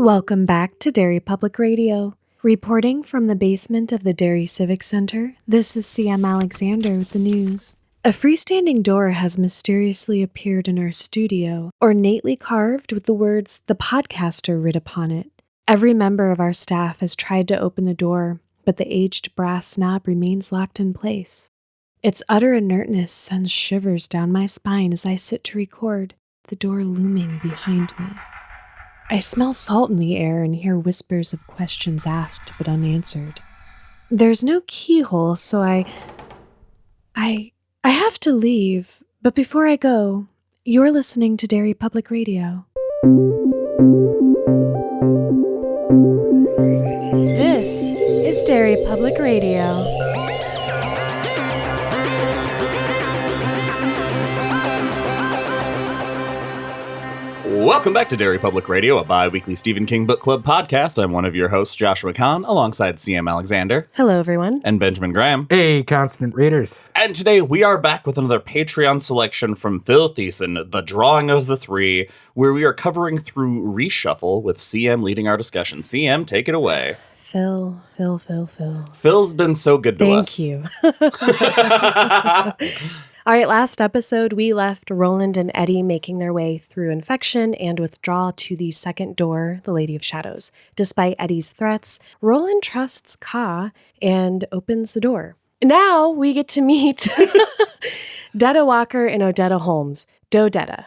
Welcome back to Derry Public Radio. Reporting from the basement of the Derry Civic Center, this is CM Alexander with the news. A freestanding door has mysteriously appeared in our studio, ornately carved with the words "The Podcaster" writ upon it. Every member of our staff has tried to open the door, but the aged brass knob remains locked in place. Its utter inertness sends shivers down my spine as I sit to record, the door looming behind me. I smell salt in the air and hear whispers of questions asked but unanswered. There's no keyhole, so I have to leave, but before I go, you're listening to Derry Public Radio. This is Derry Public Radio. Welcome back to Derry Public Radio, a bi-weekly Stephen King Book Club podcast. I'm one of your hosts, Joshua Kahn, alongside CM Alexander. Hello, everyone. And Benjamin Graham. Hey, constant readers. And today we are back with another Patreon selection from Phil Thiessen, The Drawing of the Three, where we are covering through Reshuffle with CM leading our discussion. CM, take it away. Phil. Phil's been so good to us. Thank you. All right, last episode, we left Roland and Eddie making their way through infection and withdrawal to the second door, the Lady of Shadows. Despite Eddie's threats, Roland trusts Ka and opens the door. Now we get to meet Detta Walker and Odetta Holmes, Dodetta,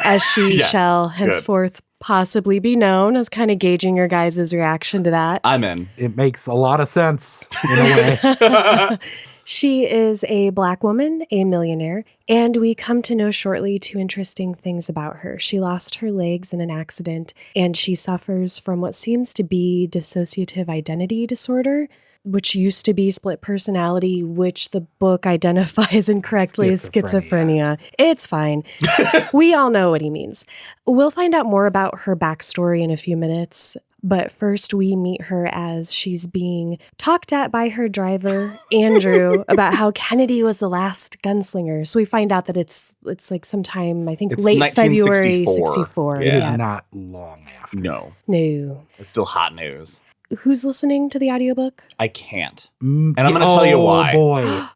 as she shall henceforth possibly be known, as kind of gauging your guys' reaction to that. I'm in. It makes a lot of sense, in a way. She is a Black woman, a millionaire, and we come to know shortly two interesting things about her. She lost her legs in an accident, and she suffers from what seems to be dissociative identity disorder, which used to be split personality, which the book identifies incorrectly as schizophrenia. It's fine. We all know what he means. We'll find out more about her backstory in a few minutes. But first, we meet her as she's being talked at by her driver, Andrew, about how Kennedy was the last gunslinger. So we find out that it's like sometime, I think, It's late February 1964. 64. It is not long after. No. It's still hot news. Who's listening to the audiobook? I can't. And I'm going to tell you why. Oh, boy.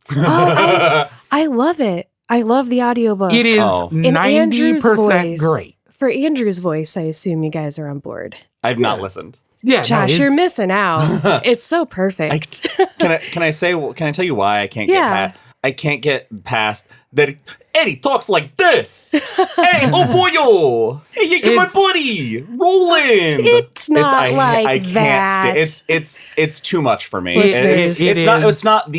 I love it. I love the audiobook. It is In Andrew's 90% voice. great. For Andrew's voice, I assume you guys are on board. I've not listened. Yeah, Josh, you're missing out. It's so perfect. Can I tell you why I can't get past that Eddie talks like this. Hey, oh boyo. Hey, you're my buddy, Roland. It's not I that. can't stand. It's too much for me. Listeners, It's not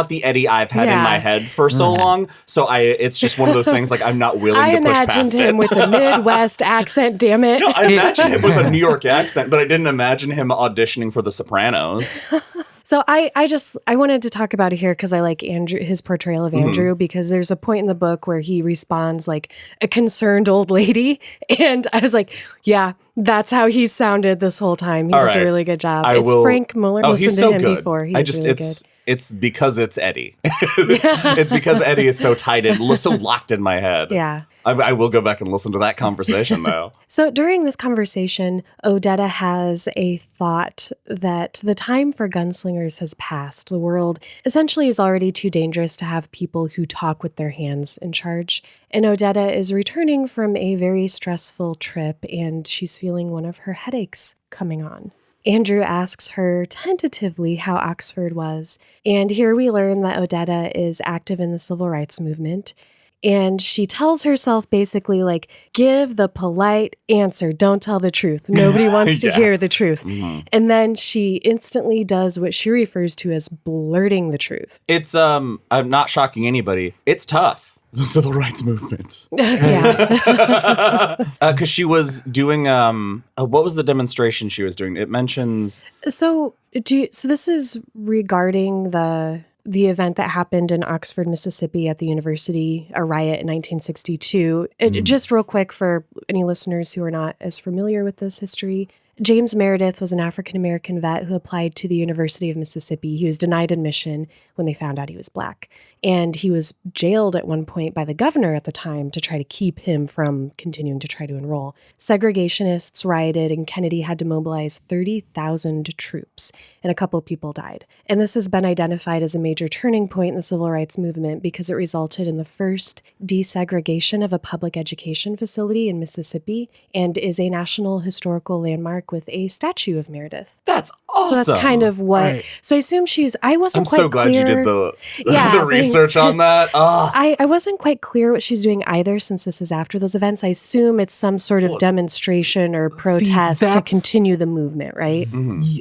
the Eddie I've had in my head for so long. So it's just one of those things like I'm not willing to push past it. I imagined him with a Midwest accent, damn it. No, I imagined him with a New York accent, but I didn't imagine him auditioning for The Sopranos. So I wanted to talk about it here because I like Andrew, his portrayal of Andrew, because there's a point in the book where he responds like a concerned old lady. And I was like, yeah, that's how he sounded this whole time. He does a really good job. Frank Muller. Listened to him before. He's really good. It's because it's Eddie. It's because Eddie is so tight and so locked in my head. Yeah. I will go back and listen to that conversation, though. So during this conversation, Odetta has a thought that the time for gunslingers has passed. The world essentially is already too dangerous to have people who talk with their hands in charge. And Odetta is returning from a very stressful trip, and she's feeling one of her headaches coming on. Andrew asks her tentatively how Oxford was, and here we learn that Odetta is active in the civil rights movement. And she tells herself basically like, give the polite answer. Don't tell the truth. Nobody wants to hear the truth. Mm-hmm. And then she instantly does what she refers to as blurting the truth. It's, I'm not shocking anybody. It's tough. The civil rights movement. Yeah. Because she was doing, what was the demonstration she was doing? It mentions. So this is regarding the event that happened in Oxford, Mississippi at the university, a riot in 1962. Just real quick for any listeners who are not as familiar with this history, James Meredith was an African-American vet who applied to the University of Mississippi. He was denied admission when they found out he was Black. And he was jailed at one point by the governor at the time to try to keep him from continuing to try to enroll. Segregationists rioted, and Kennedy had to mobilize 30,000 troops, and a couple of people died. And this has been identified as a major turning point in the civil rights movement because it resulted in the first desegregation of a public education facility in Mississippi and is a national historical landmark with a statue of Meredith. That's awesome. So that's kind of what. Right. So I assume I wasn't I'm quite so glad clear. you did the Yeah, the research on that. I wasn't quite clear what she's doing either, since this is after those events. I assume it's some sort of demonstration or protest to continue the movement, right?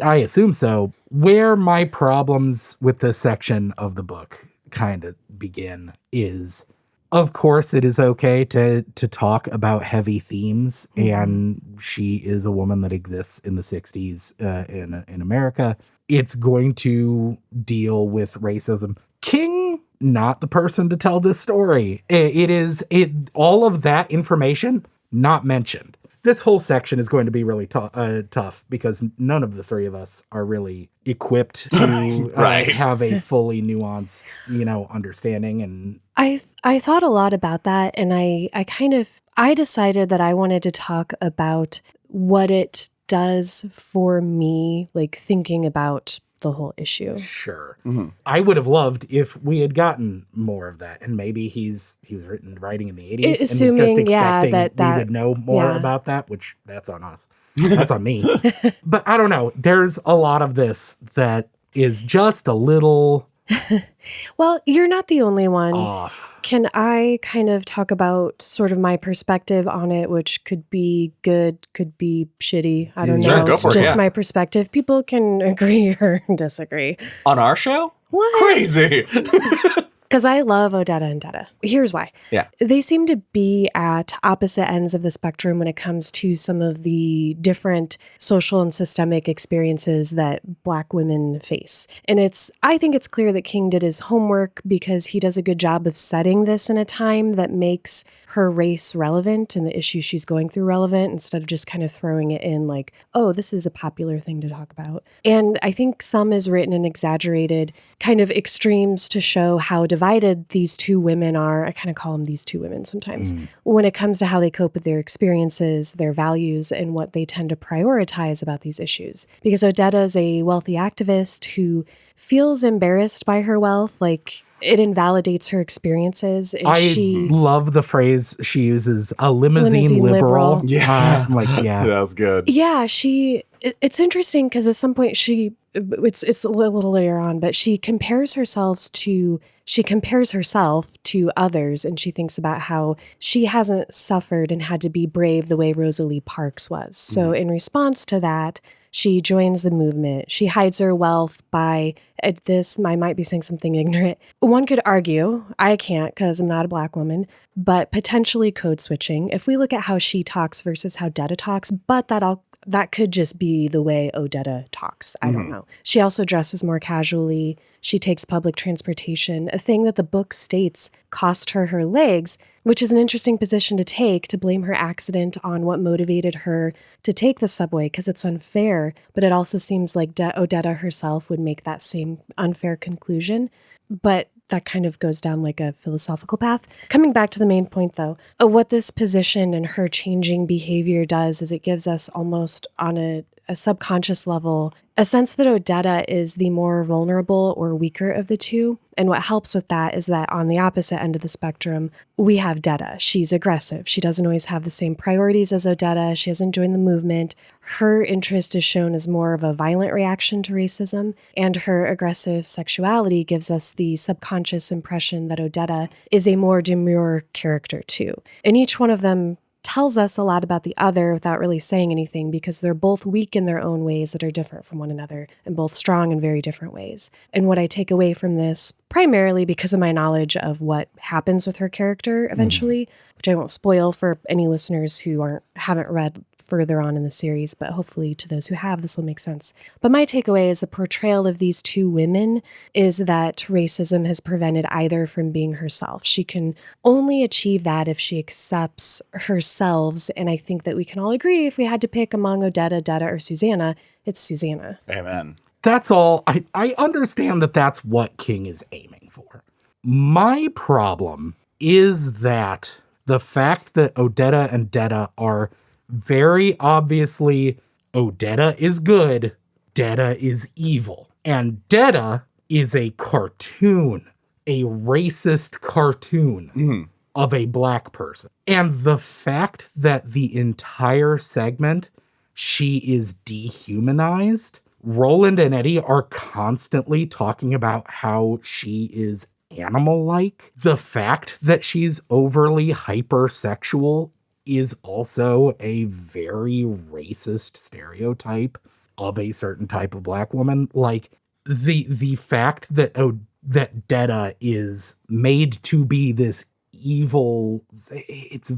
I assume so. Where my problems with this section of the book kind of begin is, of course, it is okay to talk about heavy themes, and she is a woman that exists in the 60s in America. It's going to deal with racism. King, not the person to tell this story. All of that information not mentioned. This whole section is going to be really tough because none of the three of us are really equipped to have a fully nuanced, understanding. And I thought a lot about that, and I decided that I wanted to talk about what it does for me, like thinking about the whole issue. Sure. I would have loved if we had gotten more of that, and maybe he was writing in the 80s, and he's just expecting we would know more about that, which that's on us. That's on me. But I don't know. There's a lot of this that is just a little Well, you're not the only one. off. Can I kind of talk about sort of my perspective on it, which could be good, could be shitty. I don't Sure, know. go It's for it, just yeah. my perspective. People can agree or disagree. On our show? What? Crazy. Because I love Odetta and Detta. Here's why. Yeah. They seem to be at opposite ends of the spectrum when it comes to some of the different social and systemic experiences that Black women face. And I think it's clear that King did his homework because he does a good job of setting this in a time that makes her race relevant and the issues she's going through relevant, instead of just kind of throwing it in like, oh, this is a popular thing to talk about. And I think some is written in exaggerated kind of extremes to show how divided these two women are. I kind of call them these two women sometimes when it comes to how they cope with their experiences, their values, and what they tend to prioritize about these issues. Because Odetta is a wealthy activist who feels embarrassed by her wealth, like it invalidates her experiences. And I love the phrase she uses, a limousine liberal. Yeah. Yeah. That was good. Yeah, it's interesting because at some point it's a little later on, but she compares herself to others, and she thinks about how she hasn't suffered and had to be brave the way Rosalie Parks was. So in response to that, she joins the movement. She hides her wealth by this. I might be saying something ignorant. One could argue, I can't because I'm not a Black woman, but potentially code switching. If we look at how she talks versus how Detta talks, but that could just be the way Odetta talks. I don't know. She also dresses more casually. She takes public transportation, a thing that the book states cost her legs, which is an interesting position to take, to blame her accident on what motivated her to take the subway, because it's unfair. But it also seems like Odetta herself would make that same unfair conclusion. But that kind of goes down like a philosophical path. Coming back to the main point, though, what this position and her changing behavior does is it gives us almost on a subconscious level a sense that Odetta is the more vulnerable or weaker of the two. And what helps with that is that on the opposite end of the spectrum, we have Detta. She's aggressive. She doesn't always have the same priorities as Odetta. She hasn't joined the movement. Her interest is shown as more of a violent reaction to racism, and her aggressive sexuality gives us the subconscious impression that Odetta is a more demure character too. And each one of them tells us a lot about the other without really saying anything, because they're both weak in their own ways that are different from one another, and both strong in very different ways. And what I take away from this, primarily because of my knowledge of what happens with her character eventually, which I won't spoil for any listeners who haven't read further on in the series, but hopefully to those who have, this will make sense. But my takeaway is the portrayal of these two women is that racism has prevented either from being herself. She can only achieve that if she accepts herself. And I think that we can all agree if we had to pick among Odetta, Detta, or Susanna, it's Susanna. Amen. That's all. I understand that that's what King is aiming for. My problem is that the fact that Odetta and Detta are very obviously, Odetta is good, Detta is evil. And Detta is a cartoon, a racist cartoon of a black person. And the fact that the entire segment, she is dehumanized. Roland and Eddie are constantly talking about how she is animal-like. The fact that she's overly hypersexual is also a very racist stereotype of a certain type of black woman. Like, the fact that that Detta is made to be this evil, it's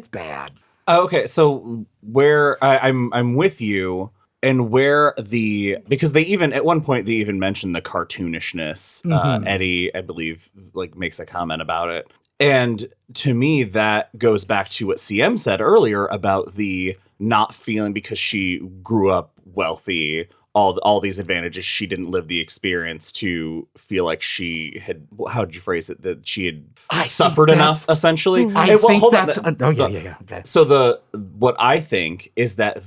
bad. Okay, so where I'm with you. And where because they even, at one point, they even mentioned the cartoonishness. Eddie, I believe, like makes a comment about it. And to me, that goes back to what CM said earlier about the not feeling because she grew up wealthy, all these advantages, she didn't live the experience to feel like she had, how did you phrase it, that she had suffered enough, essentially. I think that's, okay. So what I think is that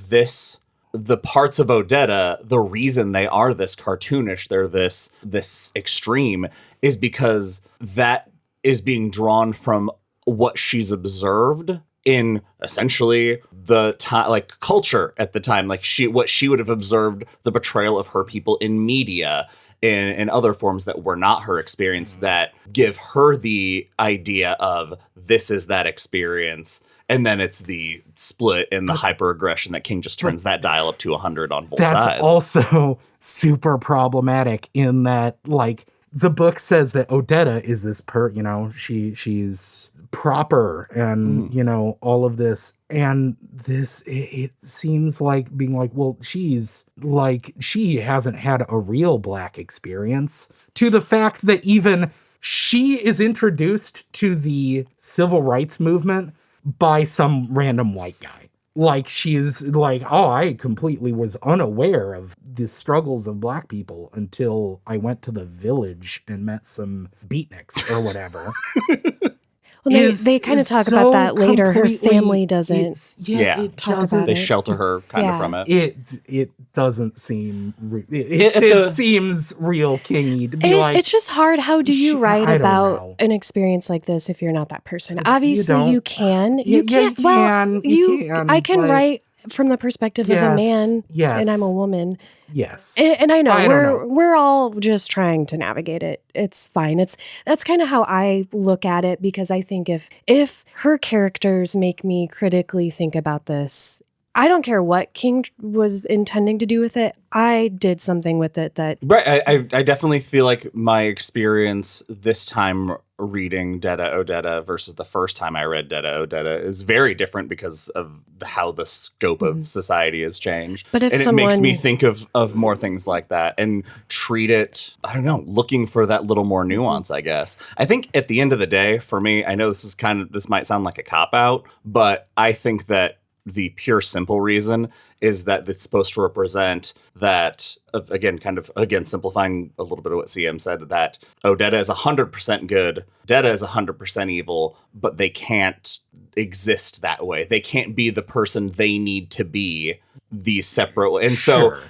the parts of Odetta, the reason they are this cartoonish, they're this extreme, is because that is being drawn from what she's observed in essentially the time, like culture at the time, like what she would have observed, the portrayal of her people in media and other forms that were not her experience, that give her the idea of this is that experience. And then it's the split and the hyper-aggression that King just turns that dial up to 100 on both sides. That's also super problematic in that, like, the book says that Odetta is this she's proper and, all of this. And this, it seems like being like, well, she hasn't had a real black experience, to the fact that even she is introduced to the civil rights movement by some random white guy. Like, she's like, oh, I completely was unaware of the struggles of black people until I went to the village and met some beatniks or whatever. Well, they kind of talk about that later. Her family doesn't talk about it. They shelter her kind of from it. It doesn't seem... It seems real kingy to be like... It's just hard. How do you write about an experience like this if you're not that person? Obviously, you can. You can't. I can write from the perspective of a man, and I'm a woman. Yes. And I know we're all just trying to navigate it. It's fine. That's kind of how I look at it, because I think if her characters make me critically think about this, I don't care what King was intending to do with it. I did something with it that... Right. I definitely feel like my experience this time reading Detta Odetta versus the first time I read Detta Odetta is very different because of how the scope of society has changed. But if it makes me think of more things like that and treat it, I don't know, looking for that little more nuance, I guess. I think at the end of the day, for me, I know this might sound like a cop-out, but I think that the pure simple reason is that it's supposed to represent that, again, simplifying a little bit of what CM said, that Odetta is 100% good, Detta is 100% evil, but they can't exist that way. They can't be the person they need to be, these separate.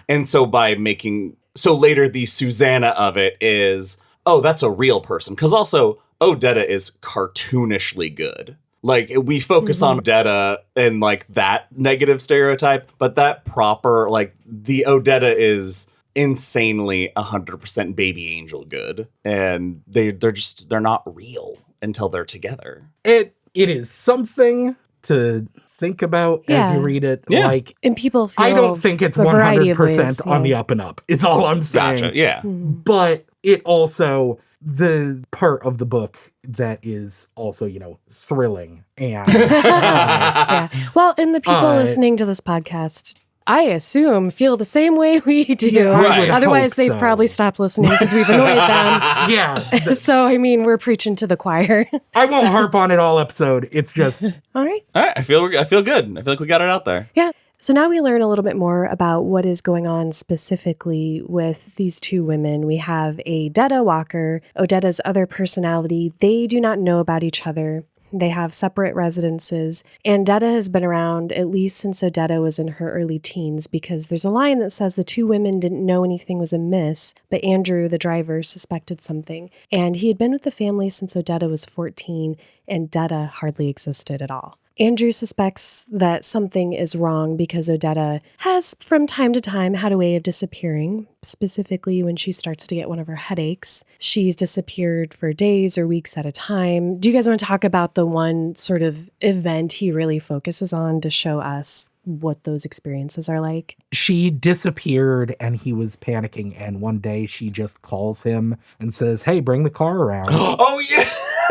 And so by making, so later the Susanna of it is, oh, that's a real person. Because also, Odetta is cartoonishly good. Like, we focus on Odetta and, like, that negative stereotype, but that proper, like, the Odetta is insanely 100% baby angel good. And they're not real until they're together. It is something to think about as you read it. Yeah. Like, and people feel I don't think it's 100% on the up and up. It's all I'm saying. Gotcha, yeah. But it also... the part of the book that is also, thrilling. And Yeah. Well, and the people Uh, listening to this podcast, I assume, feel the same way we do. Yeah, I would Otherwise, hope they've so. probably stopped listening because we've annoyed them. yeah, So, I mean, we're preaching to the choir. I won't harp on it all episode. It's just All right. All right, I feel good. I feel like we got it out there. Yeah. So now we learn a little bit more about what is going on specifically with these two women. We have a Detta Walker, Odetta's other personality. They do not know about each other. They have separate residences, and Detta has been around at least since Odetta was in her early teens, because there's a line that says the two women didn't know anything was amiss, but Andrew, the driver, suspected something. And he had been with the family since Odetta was 14, and Detta hardly existed at all. Andrew suspects that something is wrong because Odetta has, from time to time, had a way of disappearing, specifically when she starts to get one of her headaches. She's disappeared for days or weeks at a time. Do you guys want to talk about the one sort of event he really focuses on to show us what those experiences are like? she disappeared and he was panicking. And one day she just calls him and says, "Hey, bring the car around." Oh, yeah.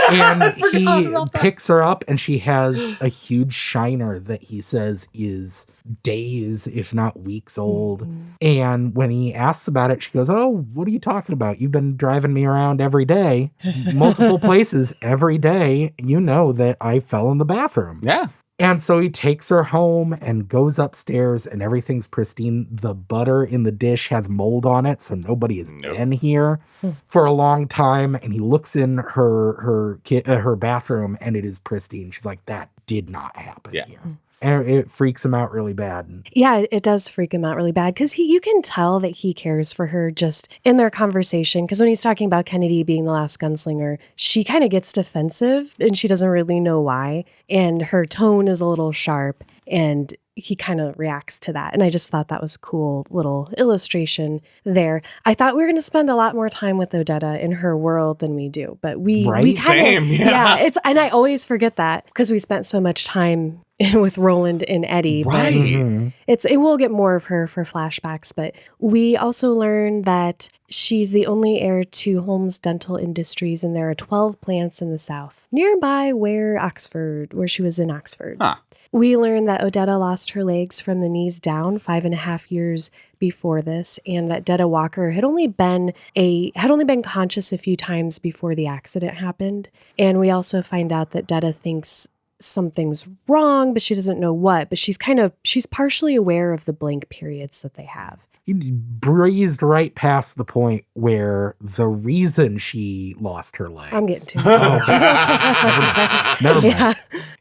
And he picks her up and she has a huge shiner that he says is days, if not weeks old. Mm-hmm. And when he asks about it, she goes, "Oh, what are you talking about? You've been driving me around every day, multiple places every day. You know that I fell in the bathroom." Yeah. And so he takes her home and goes upstairs and everything's pristine. The butter in the dish has mold on it, so nobody has been here for a long time. And he looks in her bathroom and it is pristine. She's like, "That did not happen here." And it freaks him out really bad. Yeah, it does freak him out really bad because you can tell that he cares for her just in their conversation. Because when he's talking about Kennedy being the last gunslinger, she kind of gets defensive and she doesn't really know why. And her tone is a little sharp and he kind of reacts to that. And I just thought that was a cool little illustration there. I thought we were going to spend a lot more time with Odetta in her world than we do. But we Right? kind of, Same, yeah. and I always forget that because we spent so much time with Roland and Eddie. But Right. Mhm. it will get more of her for flashbacks, but we also learn that she's the only heir to Holmes Dental Industries, and there are 12 plants in the South, nearby where she was in Oxford. Huh. We learn that Odetta lost her legs from the knees down 5.5 years before this, and that Detta Walker had only been conscious a few times before the accident happened. And we also find out that Detta thinks something's wrong, but she doesn't know what. But she's partially aware of the blank periods that they have. He breezed right past the point where the reason she lost her legs. I'm getting to it. Oh, okay. Never mind. Yeah,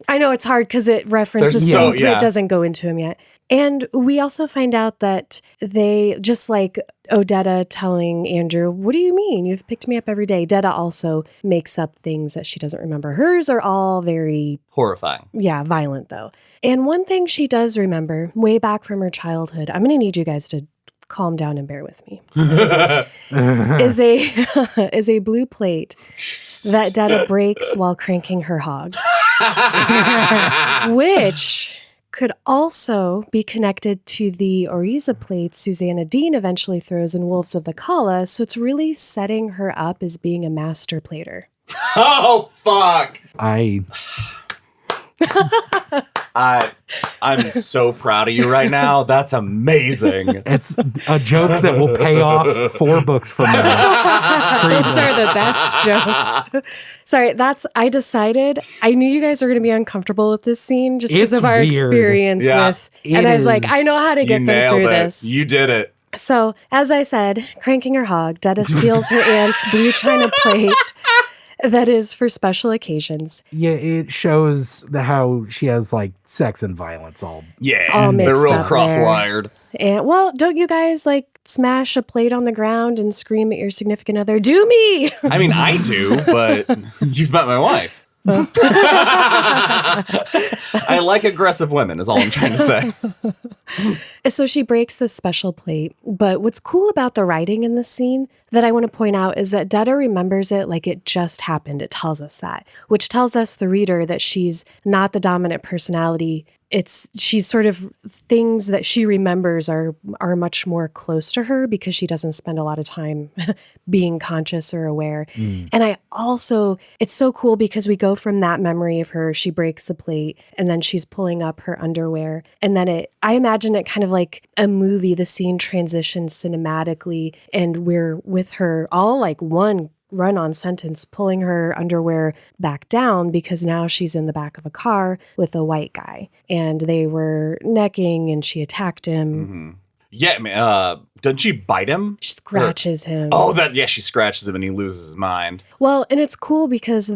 I know it's hard because it references There's things, so- but yeah. it doesn't go into them yet. And we also find out that they, just like Odetta telling Andrew, "What do you mean? You've picked me up every day." Detta also makes up things that she doesn't remember. Hers are all very, Horrifying. violent though. And one thing she does remember way back from her childhood, I'm going to need you guys to calm down and bear with me, is a blue plate that Detta breaks while cranking her hog, which could also be connected to the Oriza plates Susanna Dean eventually throws in Wolves of the Kala, so it's really setting her up as being a master plater. Oh, fuck. I'm so proud of you right now. That's amazing. It's a joke that will pay off 4 books from now. 3 Those books. are the best jokes. Sorry, I decided, I knew you guys were going to be uncomfortable with this scene just because It's of our weird. experience Yeah. with, and I was like, is. I know how to You get them nailed through it. this. You did it. So, as I said, cranking her hog, Detta steals her aunt's blue china plate that is for special occasions. Yeah, it shows how she has like sex and violence all. Yeah. All They're mixed real up cross-wired. And, well, don't you guys like smash a plate on the ground and scream at your significant other, "Do me!" I mean, I do, but you've met my wife. I like aggressive women, is all I'm trying to say. So she breaks this special plate. But what's cool about the writing in this scene that I want to point out is that Detta remembers it like it just happened. It tells us that, which tells us, the reader, that she's not the dominant personality. She's sort of, things that she remembers are much more close to her because she doesn't spend a lot of time being conscious or aware. And it's so cool because we go from that memory of her, she breaks the plate, and then she's pulling up her underwear. And then I imagine it kind of like a movie, the scene transitions cinematically, and we're with her all like one run-on sentence, pulling her underwear back down because now she's in the back of a car with a white guy and they were necking and she attacked him. Yeah, doesn't she bite him? She scratches him. Oh, she scratches him and he loses his mind. Well, and it's cool because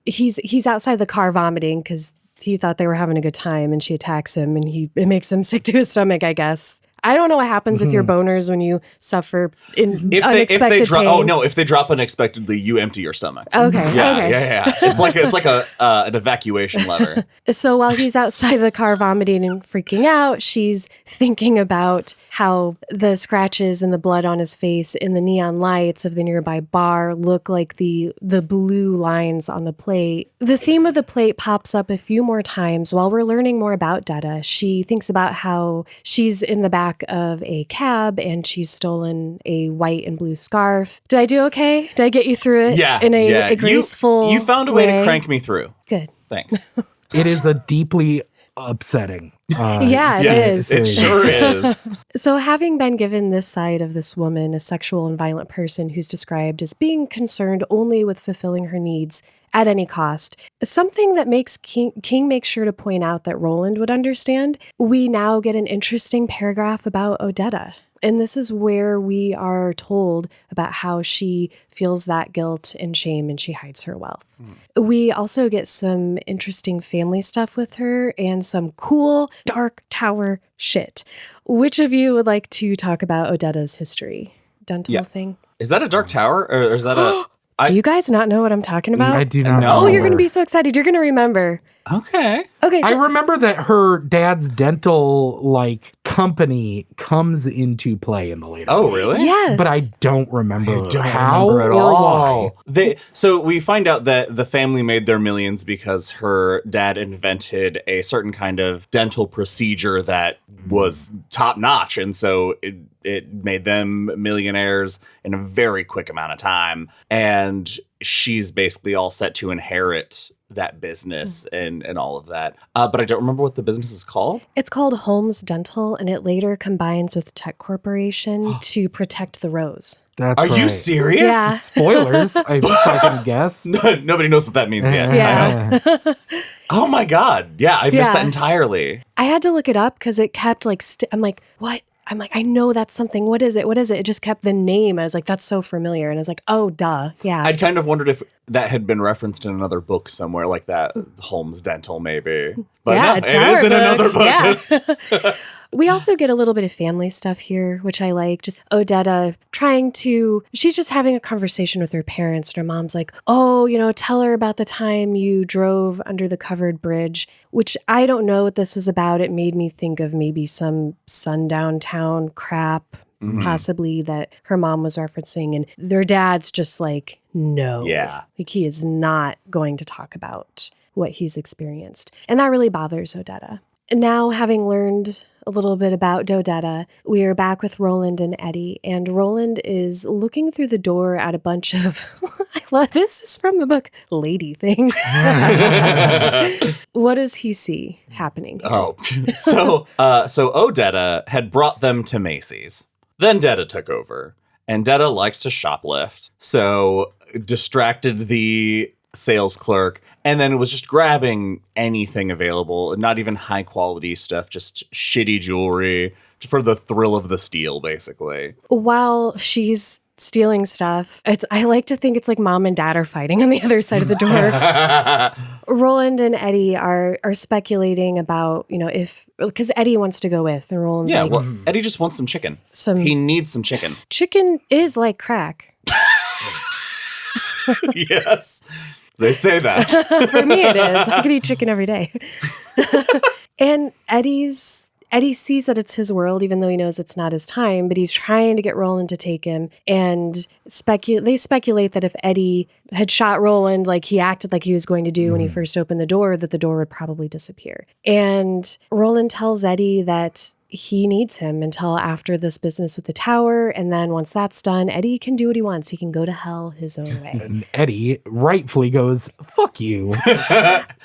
he's outside the car vomiting because he thought they were having a good time, and she attacks him and it makes him sick to his stomach, I guess. I don't know what happens with your boners when you suffer unexpected pain. Oh no! If they drop unexpectedly, you empty your stomach. Okay. Yeah. It's like an evacuation lever. So while he's outside the car vomiting and freaking out, she's thinking about how the scratches and the blood on his face in the neon lights of the nearby bar look like the blue lines on the plate. The theme of the plate pops up a few more times while we're learning more about Detta. She thinks about how she's in the back of a cab and she's stolen a white and blue scarf. Did I do okay? Did I get you through it? Yeah. In a graceful You found a way to crank me through. Good. Thanks. It is a deeply upsetting. Yeah, it is. It sure is. So having been given this side of this woman, a sexual and violent person who's described as being concerned only with fulfilling her needs at any cost, something that makes King makes sure to point out that Roland would understand, we now get an interesting paragraph about Odetta. And this is where we are told about how she feels that guilt and shame and she hides her wealth. We also get some interesting family stuff with her and some cool Dark Tower shit. Which of you would like to talk about Odetta's history? Dental thing? Is that a Dark Tower or is that a... Do you guys not know what I'm talking about? I do not know. Oh, you're going to be so excited. You're going to remember. Okay. Okay, I so remember that her dad's dental company comes into play in the later. Oh, books. really? yes. But I don't remember how remember at or all. why. So we find out that the family made their millions because her dad invented a certain kind of dental procedure that was top notch. And so it made them millionaires in a very quick amount of time. And she's basically all set to inherit that business and all of that. But I don't remember what the business is called. It's called Holmes Dental, and it later combines with Tech Corporation to protect the rose. That's Are you right. serious? Yeah. Spoilers, I can guess. Nobody knows what that means yet. Yeah. Oh my God. Yeah, I missed that entirely. I had to look it up because it kept I'm like, what? I'm like, I know that's something. What is it? What is it? It just kept the name. I was like, that's so familiar. And I was like, oh, duh. Yeah. I'd kind of wondered if that had been referenced in another book somewhere, like that Holmes Dental, maybe. But yeah, no, it is in another book. Yeah. We also get a little bit of family stuff here, which I like. Just Odetta she's just having a conversation with her parents, and her mom's like, oh, tell her about the time you drove under the covered bridge, which I don't know what this was about. It made me think of maybe some sundown town crap, possibly, that her mom was referencing. And their dad's just like, no. Yeah. Like, he is not going to talk about what he's experienced. And that really bothers Odetta. And now, having learned a little bit about Dodetta, we are back with Roland and Eddie, and Roland is looking through the door at a bunch of, this is from the book, lady things. What does he see happening here? Oh, so Odetta had brought them to Macy's. Then Detta took over, and Detta likes to shoplift, so distracted the sales clerk, and then was just grabbing anything available, not even high quality stuff, just shitty jewelry for the thrill of the steal, basically. While she's stealing stuff, I like to think it's like mom and dad are fighting on the other side of the door. Roland and Eddie are speculating about, because Eddie wants to go with, and Roland's like, well, Eddie just wants some chicken. He needs some chicken. Chicken is like crack. Yes. They say that. For me, it is. I could eat chicken every day. And Eddie's Eddie sees that it's his world, even though he knows it's not his time, but he's trying to get Roland to take him. And they speculate that if Eddie had shot Roland like he acted like he was going to do when he first opened the door, that the door would probably disappear. And Roland tells Eddie that he needs him until after this business with the tower. And then once that's done, Eddie can do what he wants. He can go to hell his own way. And Eddie rightfully goes, fuck you.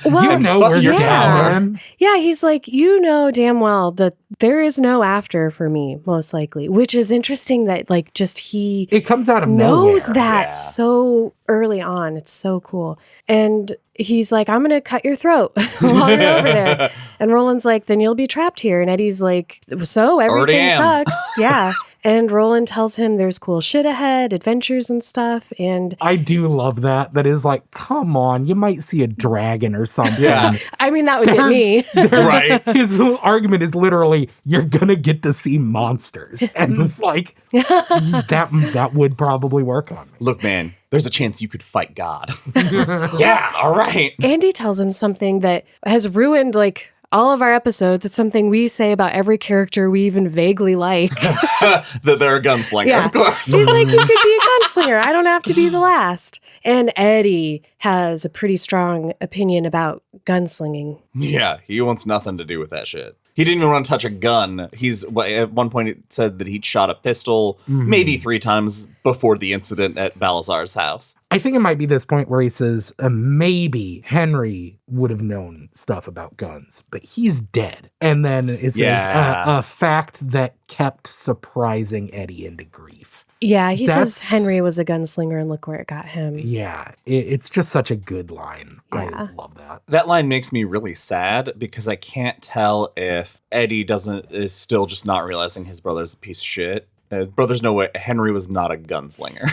Well, You know where you're yeah. going. Yeah, he's like, you know damn well that there is no after for me, most likely. Which is interesting that like just he It comes out of knows nowhere. that Yeah. so early on. It's so cool. And he's like, I'm going to cut your throat while you're over there. And Roland's like, then you'll be trapped here. And Eddie's like, so Already everything am. sucks. Yeah. And Roland tells him there's cool shit ahead, adventures and stuff. And I do love that. That is like, come on, you might see a dragon or something. Yeah. I mean, that would get me. Right. His whole argument is literally, you're gonna get to see monsters. And it's like, that would probably work on me. Look, man, there's a chance you could fight God. Yeah, all right. Andy tells him something that has ruined like all of our episodes. It's something we say about every character we even vaguely like. That they're a gunslinger, Yeah. of course. He's like, you could be a gunslinger. I don't have to be the last. And Eddie has a pretty strong opinion about gunslinging. Yeah, he wants nothing to do with that shit. He didn't even want to touch a gun. At one point it said that he'd shot a pistol maybe 3 times before the incident at Balazar's house. I think it might be this point where he says, maybe Henry would have known stuff about guns, but he's dead. And then it says, Yeah. a fact that kept surprising Eddie into grief. Yeah, he says That's- Henry was a gunslinger and look where it got him. Yeah, it's just such a good line. Yeah. I love that. That line makes me really sad because I can't tell if Eddie is still just not realizing his brother's a piece of shit. His brother's no way. Henry was not a gunslinger.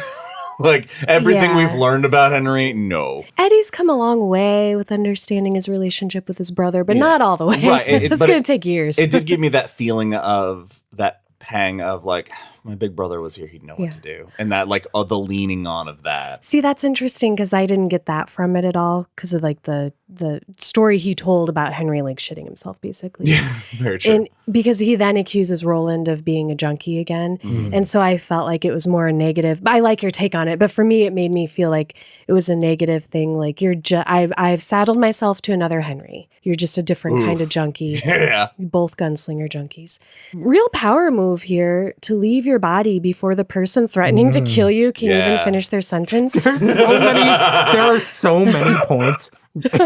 Like everything Yeah. we've learned about Henry, no. Eddie's come a long way with understanding his relationship with his brother, but Yeah. not all the way. Right, It's but going to take years. It did give me that feeling of that pang of like, my big brother was here, he'd know Yeah. what to do. And that like, the leaning on of that. See, that's interesting because I didn't get that from it at all because of like the story he told about Henry like shitting himself basically. Yeah, very true. And because he then accuses Roland of being a junkie again. And so I felt like it was more a negative. I like your take on it, but for me, it made me feel like it was a negative thing. Like I've saddled myself to another Henry. You're just a different kind of junkie. Yeah. Both gunslinger junkies. Real power move here to leave your body before the person threatening to kill you can even Yeah. finish their sentence. There are so many points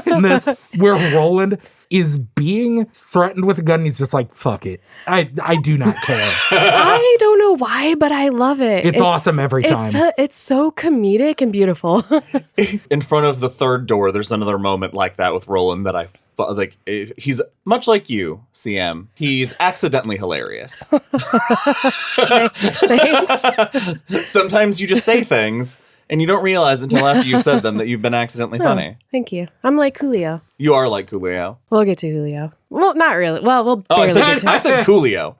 in this where Roland is being threatened with a gun and he's just like, fuck it. I do not care. I don't know why, but I love it. It's awesome every time. It's so comedic and beautiful. In front of the third door, there's another moment like that with Roland that I like. He's much like you, CM. He's accidentally hilarious. Thanks. Sometimes you just say things and you don't realize until after you've said them that you've been accidentally funny. Thank you. I'm like Julio. You are like Coolio. We'll get to Julio. Well, not really. Well, we'll Oh, barely get to I it. said Coolio.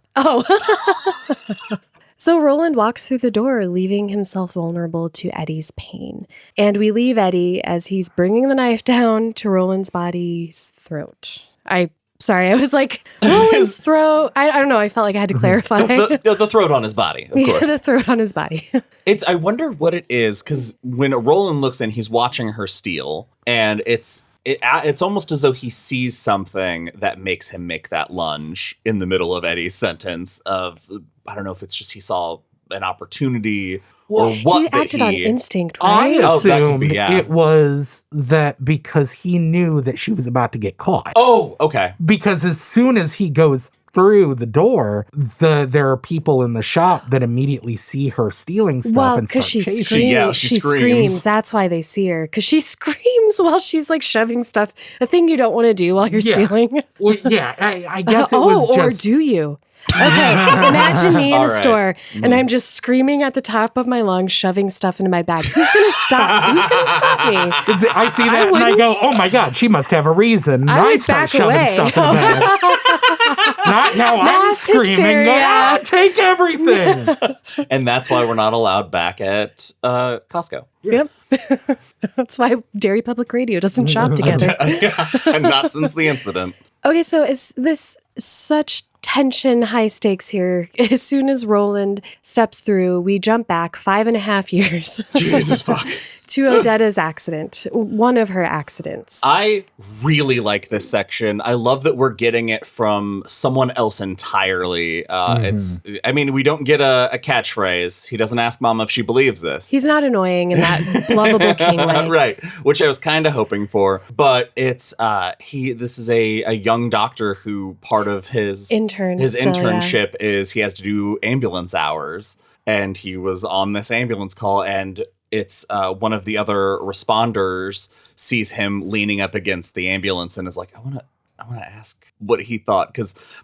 So Roland walks through the door, leaving himself vulnerable to Eddie's pain. And we leave Eddie as he's bringing the knife down to Roland's body's throat. I was like, Roland's throat. I don't know. I felt like I had to clarify. The throat on his body, of Yeah, course. the throat on his body. I wonder what it is, because when Roland looks in, he's watching her steal, and it's almost as though he sees something that makes him make that lunge in the middle of Eddie's sentence of, I don't know if it's just he saw an opportunity or what. He that acted on instinct, I right? Oh, that could assumed be, yeah. it was that because he knew that she was about to get caught. Oh, okay. Because as soon as he goes through the door, there are people in the shop that immediately see her stealing stuff Well, and because start she chasing. screams. She screams. That's why they see her. Because she screams while she's like shoving stuff. A thing you don't want to do while you're Yeah. stealing. Well, yeah, I guess it was or just... do you? Okay, imagine me in All a right. store and I'm just screaming at the top of my lungs, shoving stuff into my bag. Who's gonna stop? Who's gonna stop me? I see that and I wouldn't. go, oh my God, she must have a reason. I I would start back shoving away. stuff in the bag. Not now I'm Mass screaming, hysteria. "Ah, take everything. And that's why we're not allowed back at Costco. Yep. That's why Derry Public Radio doesn't shop together. And not since the incident. Okay, so is this such tension, high stakes here. As soon as Roland steps through, we jump back 5.5 years. Jesus fuck. To Odetta's accident, one of her accidents. I really like this section. I love that we're getting it from someone else entirely. I mean, we don't get a catchphrase. He doesn't ask Mom if she believes this. He's not annoying in that lovable king way. Right, which I was kind of hoping for. But it's this is a young doctor who part of his internship is he has to do ambulance hours. And he was on this ambulance call, and it's one of the other responders sees him leaning up against the ambulance and is like, I want to ask what he thought,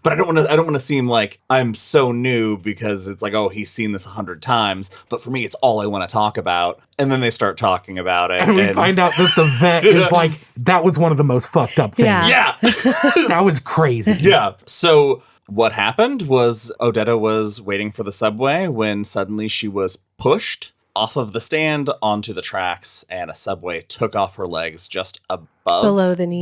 but I don't want to seem like I'm so new, because it's like, oh, he's seen this 100 times, but for me it's all I want to talk about. And then they start talking about it, and we find out that the vet is like, that was one of the most fucked up things. Yeah. That was crazy. Yeah. So what happened was Odetta was waiting for the subway when suddenly she was pushed off of the stand onto the tracks, and a subway took off her legs just below the knee.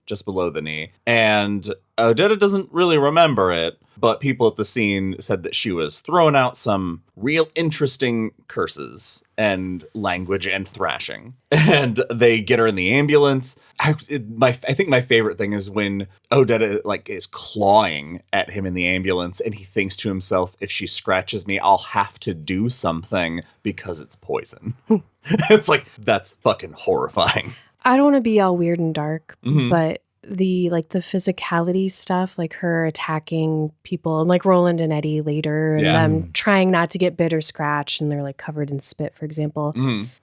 Just below the knee. And Odetta doesn't really remember it, but people at the scene said that she was throwing out some real interesting curses and language and thrashing. And they get her in the ambulance. I think my favorite thing is when Odetta is clawing at him in the ambulance, and he thinks to himself, if she scratches me, I'll have to do something because it's poison. It's like, that's fucking horrifying. I don't want to be all weird and dark, but the physicality stuff, like her attacking people, and like Roland and Eddie later, and them trying not to get bit or scratched, and they're like covered in spit, for example.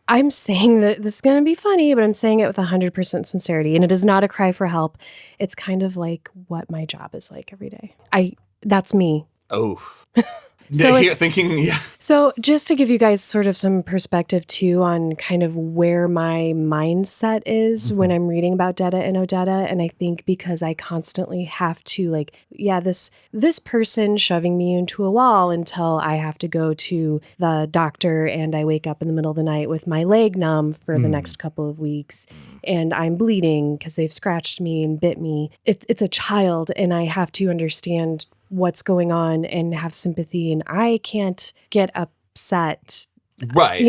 I'm saying that this is going to be funny, but I'm saying it with 100% sincerity, and it is not a cry for help. It's kind of like what my job is like every day. That's me. Oof. So So just to give you guys sort of some perspective too on kind of where my mindset is when I'm reading about Detta and Odetta, and I think because I constantly have to this person shoving me into a wall until I have to go to the doctor, and I wake up in the middle of the night with my leg numb for the next couple of weeks, and I'm bleeding because they've scratched me and bit me. It's a child, and I have to understand what's going on and have sympathy, and I can't get upset. Right.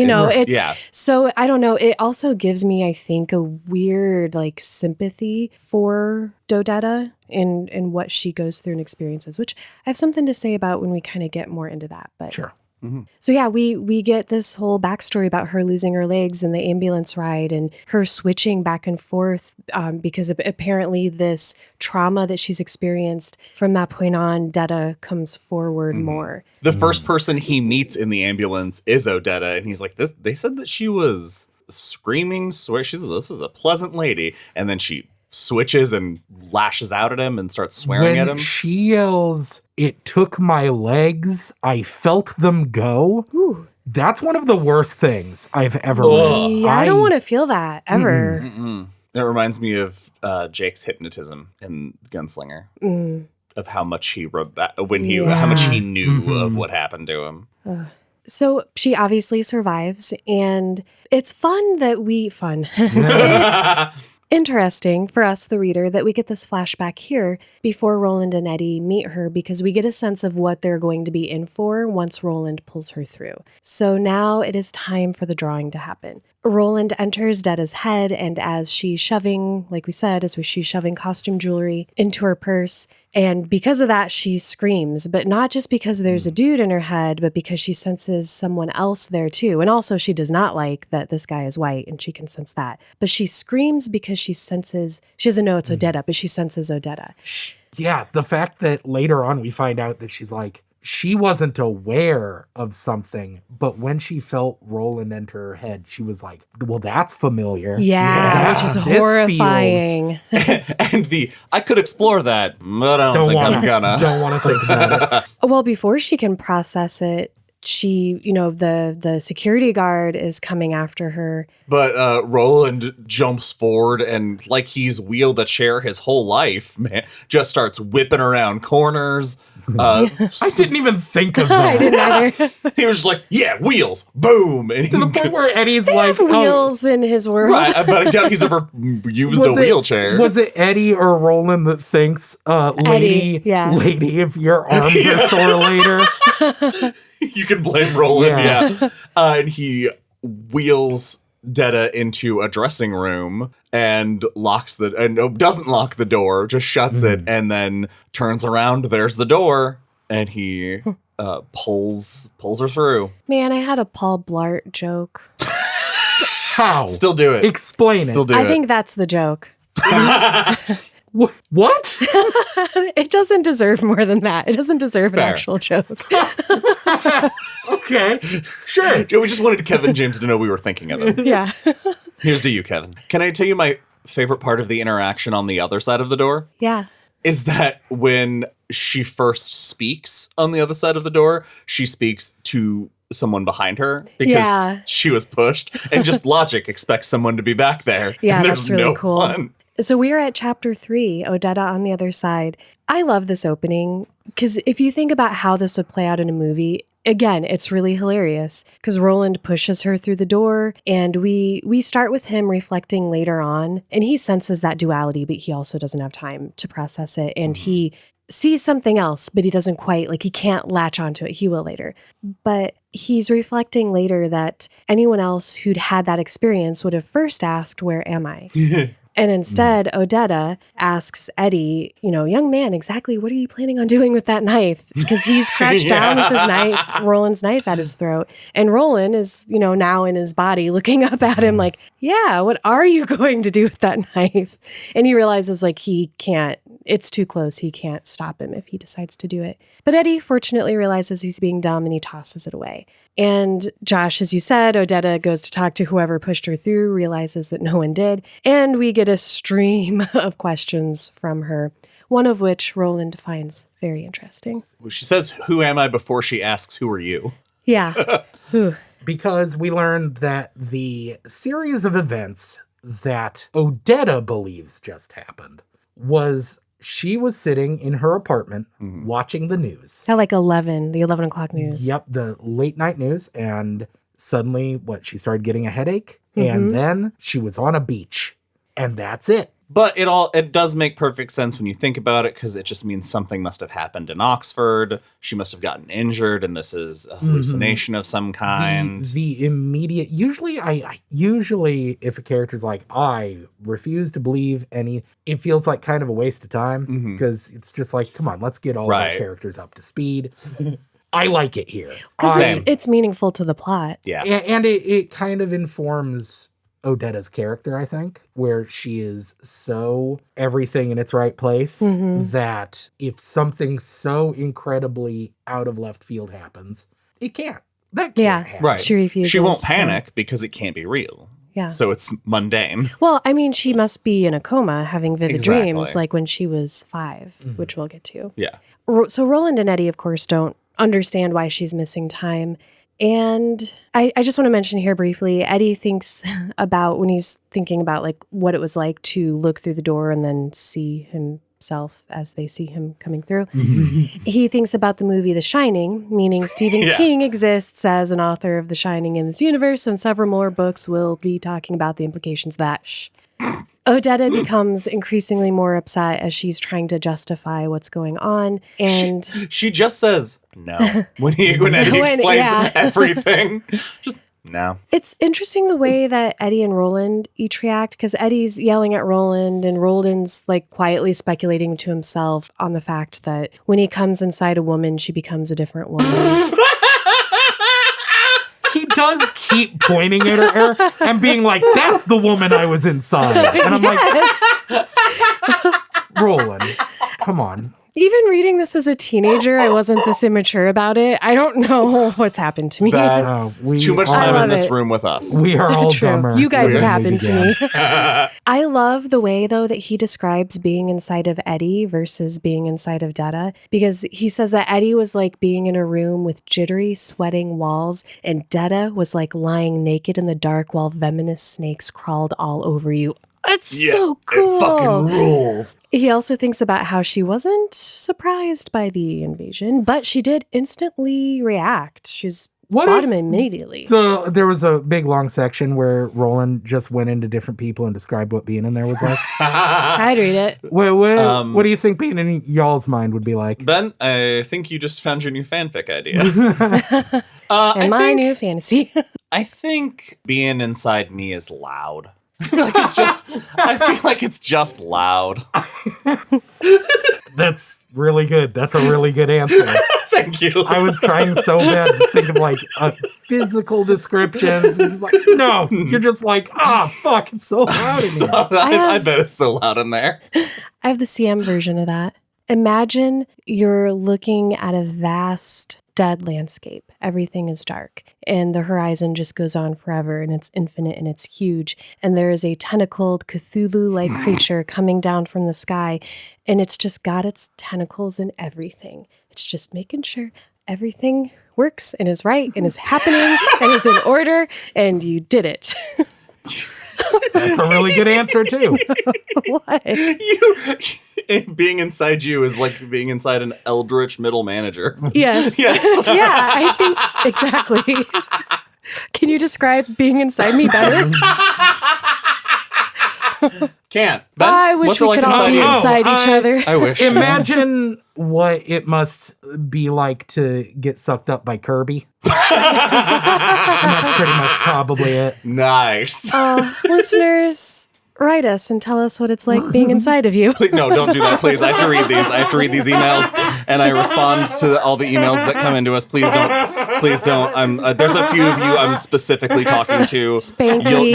So I don't know. It also gives me, I think, a weird sympathy for Dodetta and what she goes through and experiences, which I have something to say about when we kind of get more into that. But sure. So yeah, we get this whole backstory about her losing her legs and the ambulance ride, and her switching back and forth because apparently this trauma that she's experienced from that point on, Detta comes forward more. The first person he meets in the ambulance is Odetta, and he's like, they said that she was screaming, this is a pleasant lady, and then she switches and lashes out at him and starts swearing at him. When she yells, "It took my legs, I felt them go." Ooh. That's one of the worst things I've ever read. Yeah, I don't want to feel that ever. It reminds me of Jake's hypnotism in Gunslinger. Of how much he rubbed that how much he knew of what happened to him. So she obviously survives, and it's interesting for us, the reader, that we get this flashback here before Roland and Eddie meet her, because we get a sense of what they're going to be in for once Roland pulls her through. So now it is time for the drawing to happen. Roland enters Detta's head, and as she's shoving, like we said, she's shoving costume jewelry into her purse, and because of that, she screams, but not just because there's a dude in her head, but because she senses someone else there too. And also she does not like that this guy is white, and she can sense that. But she screams because she doesn't know it's Odetta, but she senses Odetta. Yeah, the fact that later on we find out that she wasn't aware of something, but when she felt Roland enter her head, she was like, well, that's familiar. Yeah, which is horrifying. And I could explore that, but I don't think I'm gonna. Don't want to think about it. Well, before she can process it, the security guard is coming after her. But Roland jumps forward and, like he's wheeled a chair his whole life, man, just starts whipping around corners. Uh, I didn't even think of I that. didn't either. he was just like, yeah, wheels, boom. And To the point where Eddie's like, Wheels in his world. right, but I doubt he's ever used a wheelchair. Was it Eddie or Roland that thinks, lady, Eddie, yeah. lady, if your arms are sore later? You can blame Roland, Yeah. yeah. And he wheels Detta into a dressing room and doesn't lock the door, just shuts it, and then turns around. There's the door, and he pulls her through. Man, I had a Paul Blart joke. How? Still do it. Explain Still it. do I it. think that's the joke. What? It doesn't deserve more than that. It doesn't deserve an Fair. actual joke. Okay, sure. We just wanted Kevin James to know we were thinking of him. Yeah. Here's to you, Kevin. Can I tell you my favorite part of the interaction on the other side of the door? Yeah. Is that when she first speaks on the other side of the door, she speaks to someone behind her because Yeah. she was pushed, and just logic expects someone to be back there. Yeah, and there's that's really no cool. one. So we are at chapter 3, Odetta on the other side. I love this opening because if you think about how this would play out in a movie, again, it's really hilarious because Roland pushes her through the door, and we start with him reflecting later on, and he senses that duality, but he also doesn't have time to process it, and he sees something else, but he doesn't quite, he can't latch onto it. He will later. But he's reflecting later that anyone else who'd had that experience would have first asked, "Where am I?" And instead, Odetta asks Eddie, young man, exactly what are you planning on doing with that knife? Because he's crouched down with his knife, Roland's knife at his throat. And Roland is, now in his body looking up at him like, yeah, what are you going to do with that knife? And he realizes he can't, it's too close. He can't stop him if he decides to do it. But Eddie fortunately realizes he's being dumb and he tosses it away. And Josh, as you said, Odetta goes to talk to whoever pushed her through, realizes that no one did, and we get a stream of questions from her, one of which Roland finds very interesting. She says, "Who am I?" before she asks, "Who are you?" Yeah. Whew. Because we learned that the series of events that Odetta believes just happened was she was sitting in her apartment watching the news. At the 11 o'clock news. Yep, the late night news. And suddenly, she started getting a headache. And then she was on a beach. And that's it. But it does make perfect sense when you think about it, because it just means something must have happened in Oxford. She must have gotten injured, and this is a hallucination of some kind. The immediate, usually usually if a character's like, I refuse to believe any, it feels like kind of a waste of time, because it's just come on, let's get all of our characters up to speed. I like it here. Because it's meaningful to the plot. Yeah. And it kind of informs Odetta's character, I think, where she is so everything in its right place that if something so incredibly out of left field happens, it can't. That can't happen. Right. She refuses. She won't panic because it can't be real. Yeah. So it's mundane. Well, she must be in a coma having vivid Exactly. dreams like when she was 5, which we'll get to. Yeah. So Roland and Eddie, of course, don't understand why she's missing time. And I just want to mention here briefly, Eddie thinks about when he's thinking about what it was like to look through the door and then see himself as they see him coming through. He thinks about the movie The Shining, meaning Stephen King exists as an author of The Shining in this universe, and several more books will be talking about the implications of that. Odetta becomes increasingly more upset as she's trying to justify what's going on, and she just says no when Eddie explains everything. Just no. It's interesting the way that Eddie and Roland each react, because Eddie's yelling at Roland and Roland's quietly speculating to himself on the fact that when he comes inside a woman, she becomes a different woman. He does keep pointing at her and being like, that's the woman I was inside. And I'm like, Roland, come on. Even reading this as a teenager, I wasn't this immature about it. I don't know what's happened to me. That's too much time in this room with us. We are all True. dumber. You guys have than we happened to began. me. I love the way, though, that he describes being inside of Eddie versus being inside of Detta, because he says that Eddie was like being in a room with jittery, sweating walls, and Detta was like lying naked in the dark while venomous snakes crawled all over you. It's so cool. It fucking rules. He also thinks about how she wasn't surprised by the invasion, but she did instantly react. She's fought him immediately. There was a big long section where Roland just went into different people and described what being in there was like. I'd read it. What do you think being in y'all's mind would be like? Ben, I think you just found your new fanfic idea. And my new fantasy. I think being inside me is loud. I feel like it's just loud. That's really good. That's a really good answer. Thank you. I was trying so bad to think of like a physical descriptions. It's like, no, you're just like, fuck, it's so loud in here. I bet it's so loud in there. I have the CM version of that. Imagine you're looking at a vast dead landscape. Everything is dark and the horizon just goes on forever and it's infinite and it's huge. And there is a tentacled Cthulhu-like creature coming down from the sky and it's just got its tentacles in everything. It's just making sure everything works and is right and is happening and is in order and you did it. That's a really good answer too. What? Being inside you is like being inside an eldritch middle manager. Yes. Yes. Yeah, I think exactly. Can you describe being inside me better? Can't. Ben, I wish what's we it like could all inside be you? inside each other. I wish. Imagine what it must be like to get sucked up by Kirby. And that's pretty much probably it. Nice. Listeners, write us and tell us what it's like being inside of you. Please, no, don't do that, please. I have to read these. I have to read these emails, and I respond to all the emails that come into us. Please don't. Please don't. There's a few of you I'm specifically talking to. Spanky.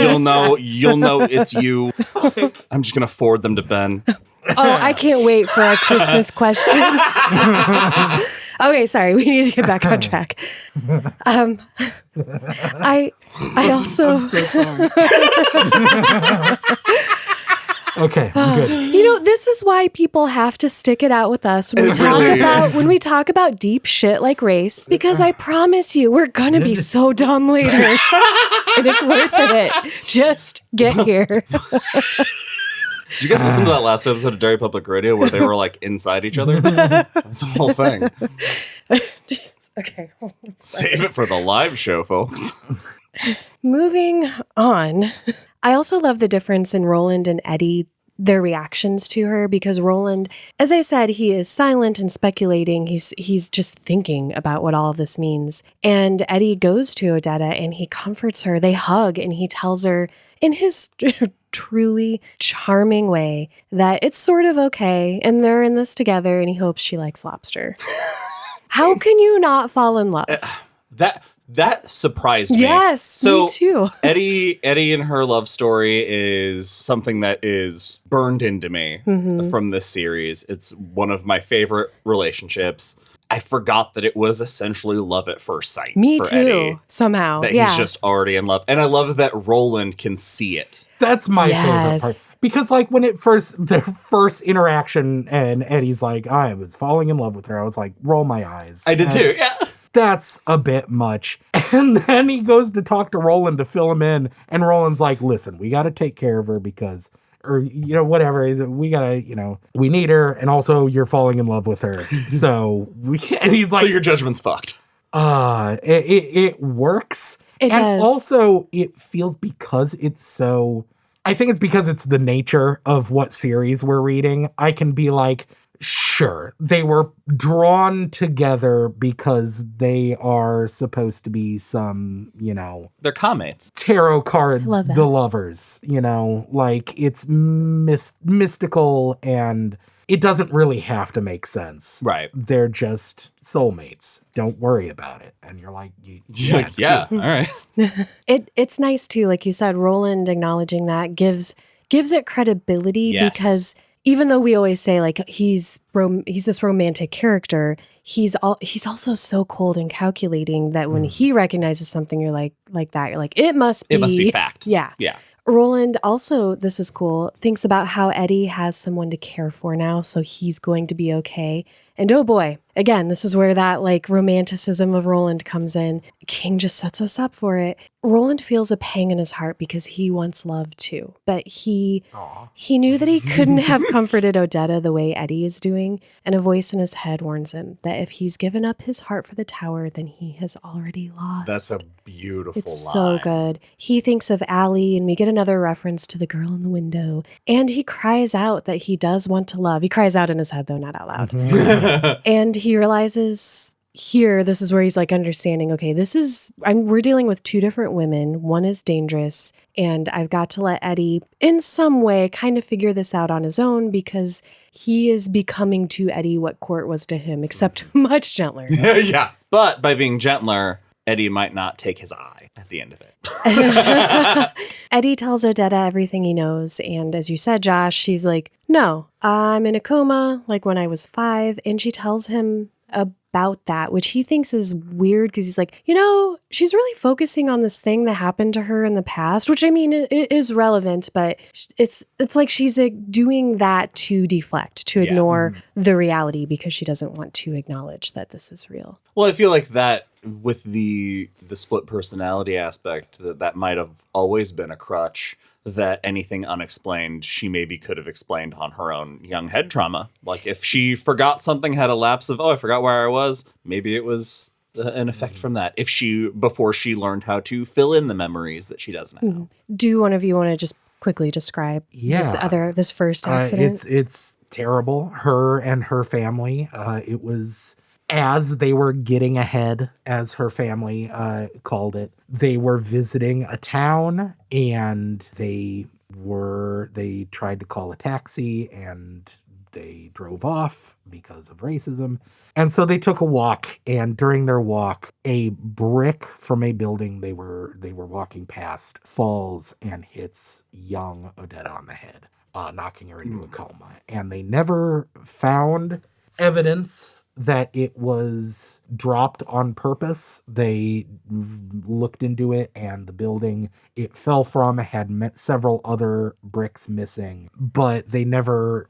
You'll know it's you. I'm just gonna forward them to Ben. Oh, I can't wait for our Christmas questions. Okay, sorry. We need to get back on track. I also. I'm so sorry. Okay, I'm good. You know, this is why people have to stick it out with us when we talk about deep shit like race, because I promise you, we're gonna be so dumb later, and it's worth it. Just get here. Did you guys listen to that last episode of Derry Public Radio where they were like inside each other? That's the whole thing. Okay. Save it for the live show, folks. Moving on. I also love the difference in Roland and Eddie, their reactions to her, because Roland, as I said, he is silent and speculating. He's just thinking about what all of this means. And Eddie goes to Odetta and he comforts her. They hug and he tells her in his truly charming way that it's sort of okay and they're in this together and he hopes she likes lobster. How can you not fall in love? That surprised me. Yes, me too. Eddie and her love story is something that is burned into me from this series. It's one of my favorite relationships. I forgot that it was essentially love at first sight. Me for too, Eddie, somehow. that he's just already in love. And I love that Roland can see it. That's my favorite part. Because like when their first interaction and Eddie's like, I was falling in love with her. I was like, roll my eyes. I did too, yeah. That's a bit much. And then he goes to talk to Roland to fill him in. And Roland's like, listen, we got to take care of her because, or, you know, whatever. We got to, you know, we need her. And also you're falling in love with her. So and he's like, so your judgment's fucked. It works. It does. And also it feels because it's so, I think it's because it's the nature of what series we're reading. I can be like, sure, they were drawn together because they are supposed to be some, you know... They're commates. Tarot card the lovers, you know? Like, it's mystical and it doesn't really have to make sense. Right. They're just soulmates. Don't worry about it. And you're like... Yeah, all right. It's nice, too. Like you said, Roland acknowledging that gives it credibility because... Even though we always say like he's this romantic character, he's also so cold and calculating that when he recognizes something, you're like that, you're like it must be fact. Yeah. Roland also, this is cool, thinks about how Eddie has someone to care for now, so he's going to be okay. And oh boy, again, this is where that like romanticism of Roland comes in. King just sets us up for it. Roland feels a pang in his heart because he wants love too, but he knew that he couldn't have comforted Odetta the way Eddie is doing, and a voice in his head warns him that if he's given up his heart for the tower, then he has already lost. That's a beautiful It's line. so good. He thinks of Allie, and we get another reference to the girl in the window, and he cries out that he does want to love. He cries out in his head, though, not out loud. And he realizes here, this is where he's like understanding, okay, we're dealing with two different women. One is dangerous, and I've got to let Eddie, in some way, kind of figure this out on his own because he is becoming to Eddie what Court was to him, except much gentler. Yeah. But by being gentler, Eddie might not take his eye at the end of it. Eddie tells Odetta everything he knows. And as you said, Josh, she's like, no, I'm in a coma like when I was 5. And she tells him about that, which he thinks is weird because he's like, she's really focusing on this thing that happened to her in the past, which I mean, it is relevant, but it's like she's doing that to deflect, to ignore the reality because she doesn't want to acknowledge that this is real. Well, I feel like that with the split personality aspect, that might have always been a crutch, that anything unexplained she maybe could have explained on her own young head trauma. Like if she forgot something, had a lapse of, I forgot where I was, maybe it was an effect from that. Before she learned how to fill in the memories that she does now. Do one of you want to just quickly describe this first accident? It's terrible. Her and her family, it was as they were getting ahead, as her family called it. They were visiting a town, and they tried to call a taxi, and they drove off because of racism. And so they took a walk, and during their walk, a brick from a building they were walking past falls and hits young Odetta on the head, knocking her into a coma. And they never found evidence that it was dropped on purpose. They looked into it, and the building it fell from had several other bricks missing, but they never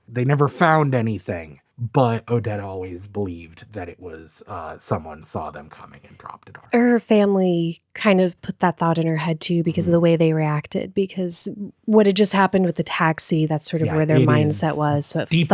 found anything. But Odetta always believed that it was someone saw them coming and dropped it on her. Her family kind of put that thought in her head too because of the way they reacted, because what had just happened with the taxi, that's sort of where their mindset was. So it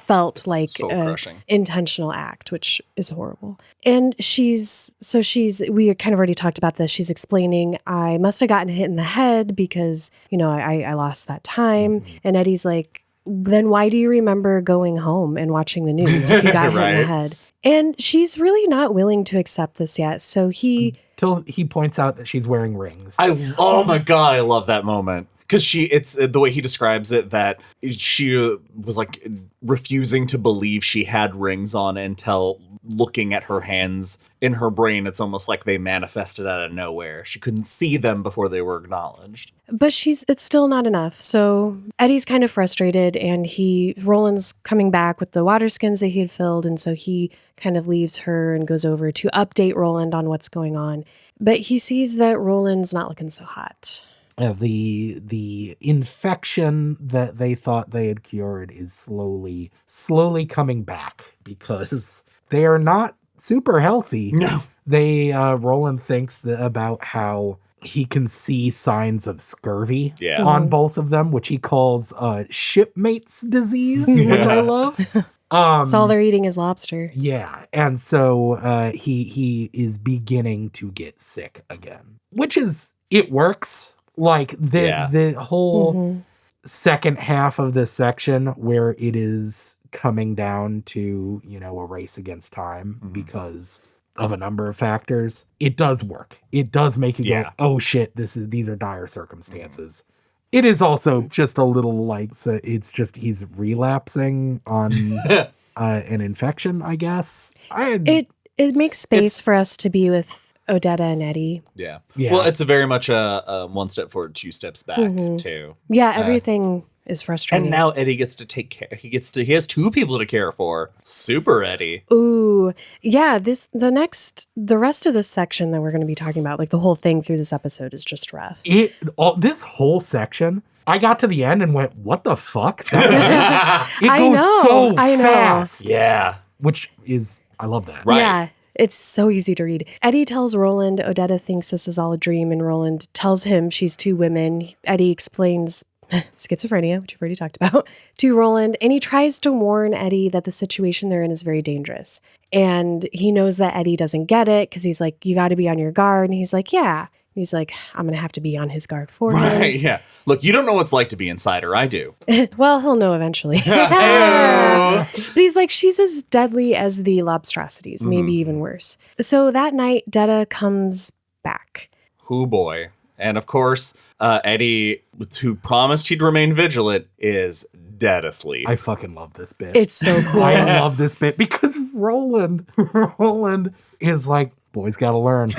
felt like So an crushing. intentional act, which is horrible. And we kind of already talked about this. She's explaining, I must have gotten hit in the head because, I lost that time. And Eddie's like, then why do you remember going home and watching the news if you got hit in the head? And she's really not willing to accept this yet. So Till he points out that she's wearing rings. Oh my God, I love that moment. Because it's the way he describes it, that she was like refusing to believe she had rings on until looking at her hands in her brain. It's almost like they manifested out of nowhere. She couldn't see them before they were acknowledged. But it's still not enough. So Eddie's kind of frustrated, and Roland's coming back with the water skins that he had filled. And so he kind of leaves her and goes over to update Roland on what's going on. But he sees that Roland's not looking so hot. The infection that they thought they had cured is slowly coming back because they are not super healthy. No. Roland thinks about how he can see signs of scurvy on both of them, which he calls shipmates disease, which I love. That's all they're eating is lobster. Yeah, and so he is beginning to get sick again, which it works. Like the whole second half of this section where it is coming down to, a race against time because of a number of factors, it does work. It does make you go, oh shit, these are dire circumstances. It is also just a little like, so it's just he's relapsing on an infection, I guess. It makes space for us to be with Odetta and Eddie. Yeah. Well, it's a very much a one step forward, 2 steps back too. Yeah, everything is frustrating. And now Eddie gets to take care. He has 2 people to care for. Super Eddie. Ooh, yeah. The rest of this section that we're going to be talking about, like the whole thing through this episode, is just rough. This whole section, I got to the end and went, "What the fuck?" It goes so fast. Yeah. which is, I love that. Right. Yeah. It's so easy to read. Eddie tells Roland Odetta thinks this is all a dream, and Roland tells him she's two women. Eddie explains schizophrenia, which we've already talked about, to Roland, and he tries to warn Eddie that the situation they're in is very dangerous. And he knows that Eddie doesn't get it because he's like, you got to be on your guard. And he's like, yeah. And he's like, I'm going to have to be on his guard for Right, him. yeah. Look, you don't know what it's like to be inside her. I do. Well, he'll know eventually. But he's like, she's as deadly as the lobstrosities, maybe even worse. So that night, Detta comes back. Hoo boy. And of course, Eddie, who promised he'd remain vigilant, is dead asleep. I fucking love this bit. It's so cool. I love this bit because Roland is like, boys gotta learn.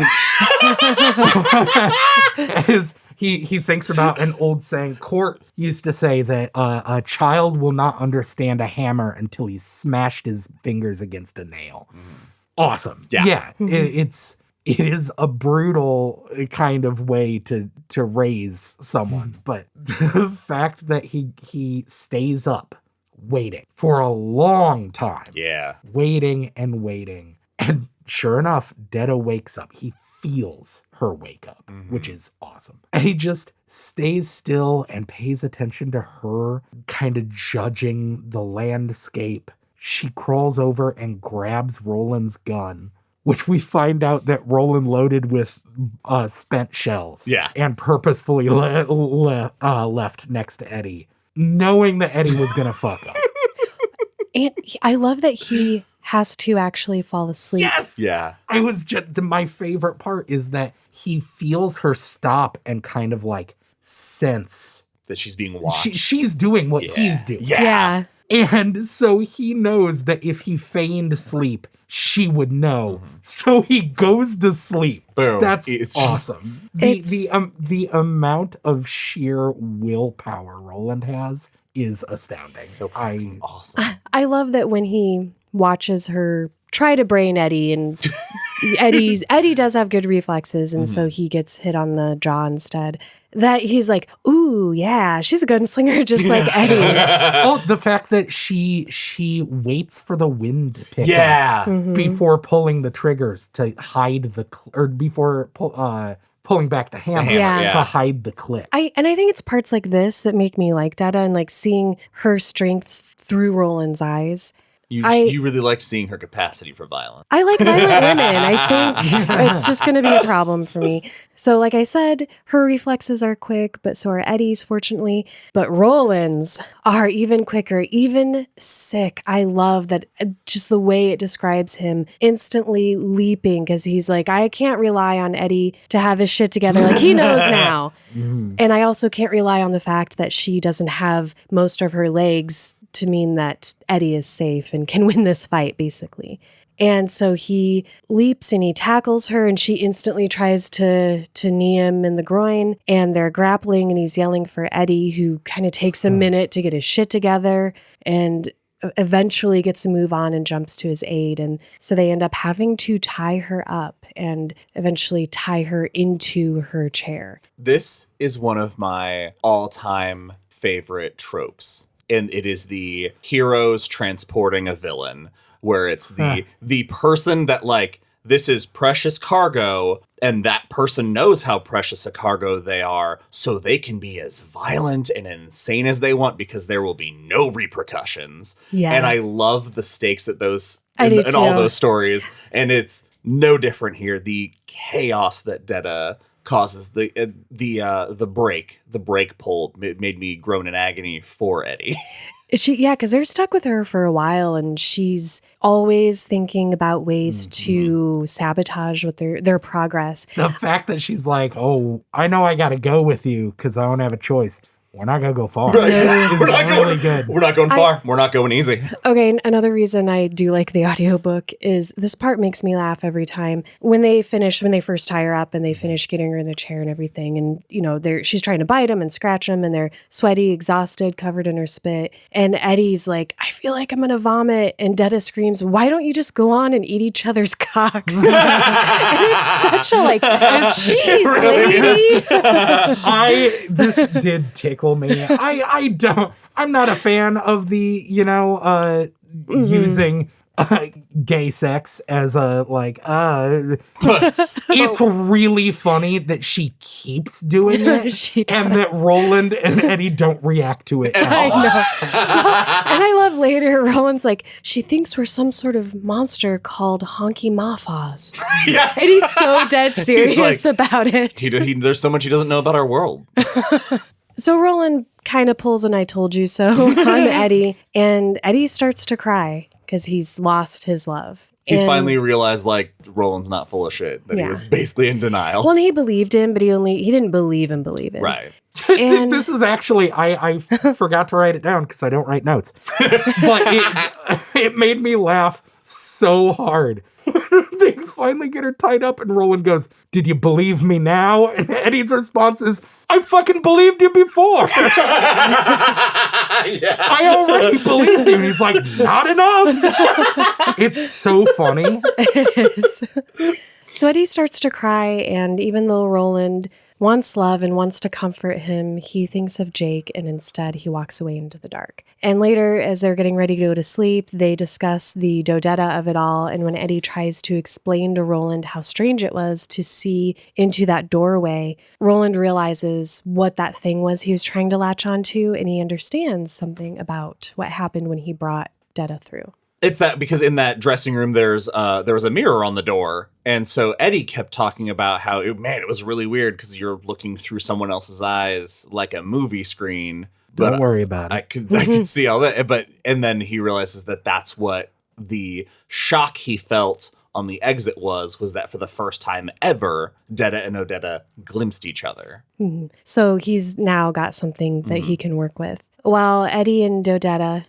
He thinks about an old saying. Court used to say that a child will not understand a hammer until he's smashed his fingers against a nail. Awesome. Yeah. It is a brutal kind of way to raise someone, but the fact that he stays up waiting for a long time. Yeah. Waiting and waiting. And sure enough, Detta wakes up. He feels her wake up, which is awesome. And he just stays still and pays attention to her kind of judging the landscape. She crawls over and grabs Roland's gun, which we find out that Roland loaded with spent shells. Yeah. And purposefully left next to Eddie, knowing that Eddie was going to fuck up. And I love that he has to actually fall asleep. Yes. Yeah. I was just, my favorite part is that he feels her stop and kind of like sense That she's being watched. she's doing what he's doing. Yeah. And so he knows that if he feigned sleep, she would know. So he goes to sleep. Boom. That's It's just- awesome. It's- The amount of sheer willpower Roland has is astounding. So fucking awesome. I love that when he watches her try to brain Eddie, and Eddie does have good reflexes, and so he gets hit on the jaw instead. That he's like, ooh, yeah, she's a gunslinger just like Eddie. Oh, the fact that she waits for the wind to pick up Yeah. before pulling the triggers to hide before pulling back the hammer, Yeah. to hide the click. I think it's parts like this that make me like Detta, and like seeing her strengths through Roland's eyes. You really liked seeing her capacity for violence. I like violent women. I think it's just going to be a problem for me. So like I said, her reflexes are quick, but so are Eddie's, fortunately. But Roland's are even quicker, even sick. I love that, just the way it describes him instantly leaping, because he's like, I can't rely on Eddie to have his shit together. Like, he knows now. And I also can't rely on the fact that she doesn't have most of her legs to mean that Eddie is safe and can win this fight, basically. And so he leaps and he tackles her, and she instantly tries to knee him in the groin, and they're grappling, and he's yelling for Eddie, who kind of takes a minute to get his shit together and eventually gets to move on and jumps to his aid. And so they end up having to tie her up and eventually tie her into her chair. This is one of my all-time favorite tropes. And it is the heroes transporting a villain, where it's the person that, like, this is precious cargo, and that person knows how precious a cargo they are, so they can be as violent and insane as they want because there will be no repercussions. Yeah. And I love the stakes that those I do in all too. those stories, and it's no different here. The chaos that Detta causes, the break pull made me groan in agony for Eddie. Because they're stuck with her for a while, and she's always thinking about ways to sabotage with their progress. The fact that she's like, oh, I know I got to go with you because I don't have a choice. We're not going to go far. Right. It's We're not really going, good. We're not going far. We're not going easy. Okay, another reason I do like the audiobook is this part makes me laugh every time. When they first tie her up and they finish getting her in the chair and everything, and she's trying to bite him and scratch him, and they're sweaty, exhausted, covered in her spit. And Eddie's like, I feel like I'm gonna vomit. And Detta screams, why don't you just go on and eat each other's cocks? And it's such a jeez, lady. This did tickle me. I'm not a fan of the, using gay sex as a like it's really funny that she keeps doing it She does. and that Roland and Eddie don't react to it at I all. know. And I love later, Roland's like, she thinks we're some sort of monster called Honky Mafaws. Yeah. And he's so dead serious like- about it. There's so much he doesn't know about our world. So Roland kind of pulls an I told you so on Eddie, and Eddie starts to cry because he's lost his love. He's And- finally realized, like, Roland's not full of shit, that he Yeah. was basically in denial. Well, and he believed him, but he didn't believe him. Right. And This is actually, I forgot to write it down because I don't write notes. But it made me laugh so hard. They finally get her tied up and Roland goes, "Did you believe me now?" And Eddie's response is, "I fucking believed you before." Yeah. I already believed you. And he's like, "Not enough." It's so funny. it is. So Eddie starts to cry, and even though Roland wants love and wants to comfort him, he thinks of Jake, and instead he walks away into the dark. And later, as they're getting ready to go to sleep, they discuss the dodetta of it all, and when Eddie tries to explain to Roland how strange it was to see into that doorway, Roland realizes what that thing was he was trying to latch onto, and he understands something about what happened when he brought Detta through. It's that because in that dressing room, there was a mirror on the door. And so Eddie kept talking about how, it was really weird because you're looking through someone else's eyes like a movie screen. Don't worry about it. I could see all that. And then he realizes that that's what the shock he felt on the exit was that for the first time ever, Detta and Odetta glimpsed each other. Mhm. So he's now got something that he can work with. While Eddie and Dodetta,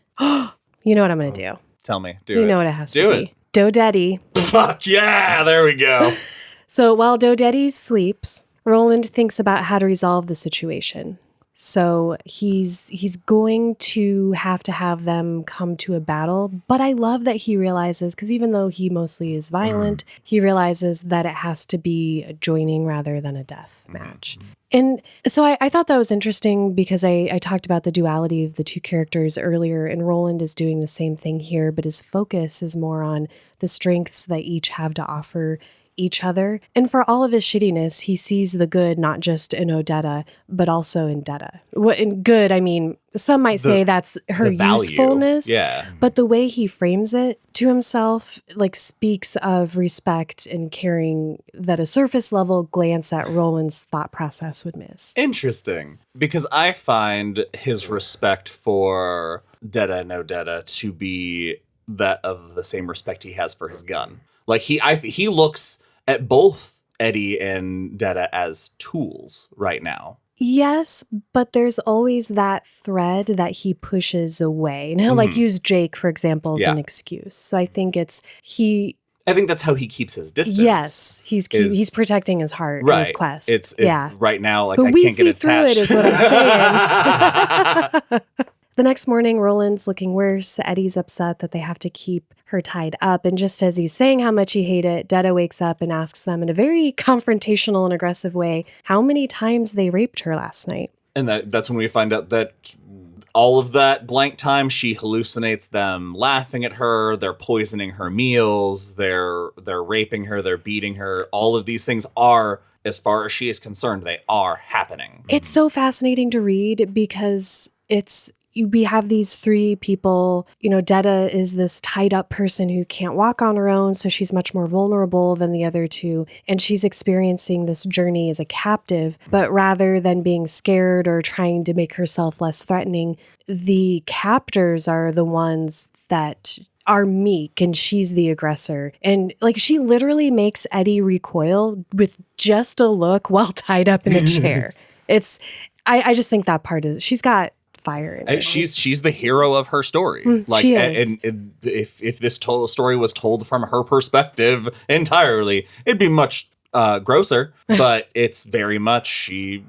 you know what I'm going to do. Tell me. You know what it has Do to be. Dodetty. Fuck yeah, there we go. So while Dodetty sleeps, Roland thinks about how to resolve the situation. So he's going to have them come to a battle. But I love that he realizes, because even though he mostly is violent, he realizes that it has to be a joining rather than a death match. And so I thought that was interesting because I talked about the duality of the two characters earlier, and Roland is doing the same thing here, but his focus is more on the strengths that each have to offer each other. And for all of his shittiness, he sees the good not just in Odetta, but also in Detta. What in good, I mean, some might say that's her the value. usefulness. Yeah. But the way he frames it to himself, like, speaks of respect and caring that a surface level glance at Roland's thought process would miss. Interesting. Because I find his respect for Detta and Odetta to be that of the same respect he has for his gun. Like he looks at both Eddie and Detta as tools right now. Yes, but there's always that thread that he pushes away. And he'll like use Jake, for example, as an excuse. So I think I think that's how he keeps his distance. Yes, he's protecting his heart and his quest. It's yeah. Right now, like, but I we can't see get through attached. it is what I'm saying. The next morning, Roland's looking worse. Eddie's upset that they have to keep her tied up. And just as he's saying how much he hates it, Detta wakes up and asks them in a very confrontational and aggressive way how many times they raped her last night. And that's when we find out that all of that blank time, she hallucinates them laughing at her, they're poisoning her meals, they're raping her, they're beating her. All of these things are, as far as she is concerned, they are happening. It's so fascinating to read because we have these three people. You know, Detta is this tied up person who can't walk on her own, so she's much more vulnerable than the other two. And she's experiencing this journey as a captive, but rather than being scared or trying to make herself less threatening, the captors are the ones that are meek and she's the aggressor. And like, she literally makes Eddie recoil with just a look while tied up in a chair. I just think that part is, she's got fire in it. She's the hero of her story. Like, she is. And if this story was told from her perspective entirely, it'd be much grosser. But it's very much she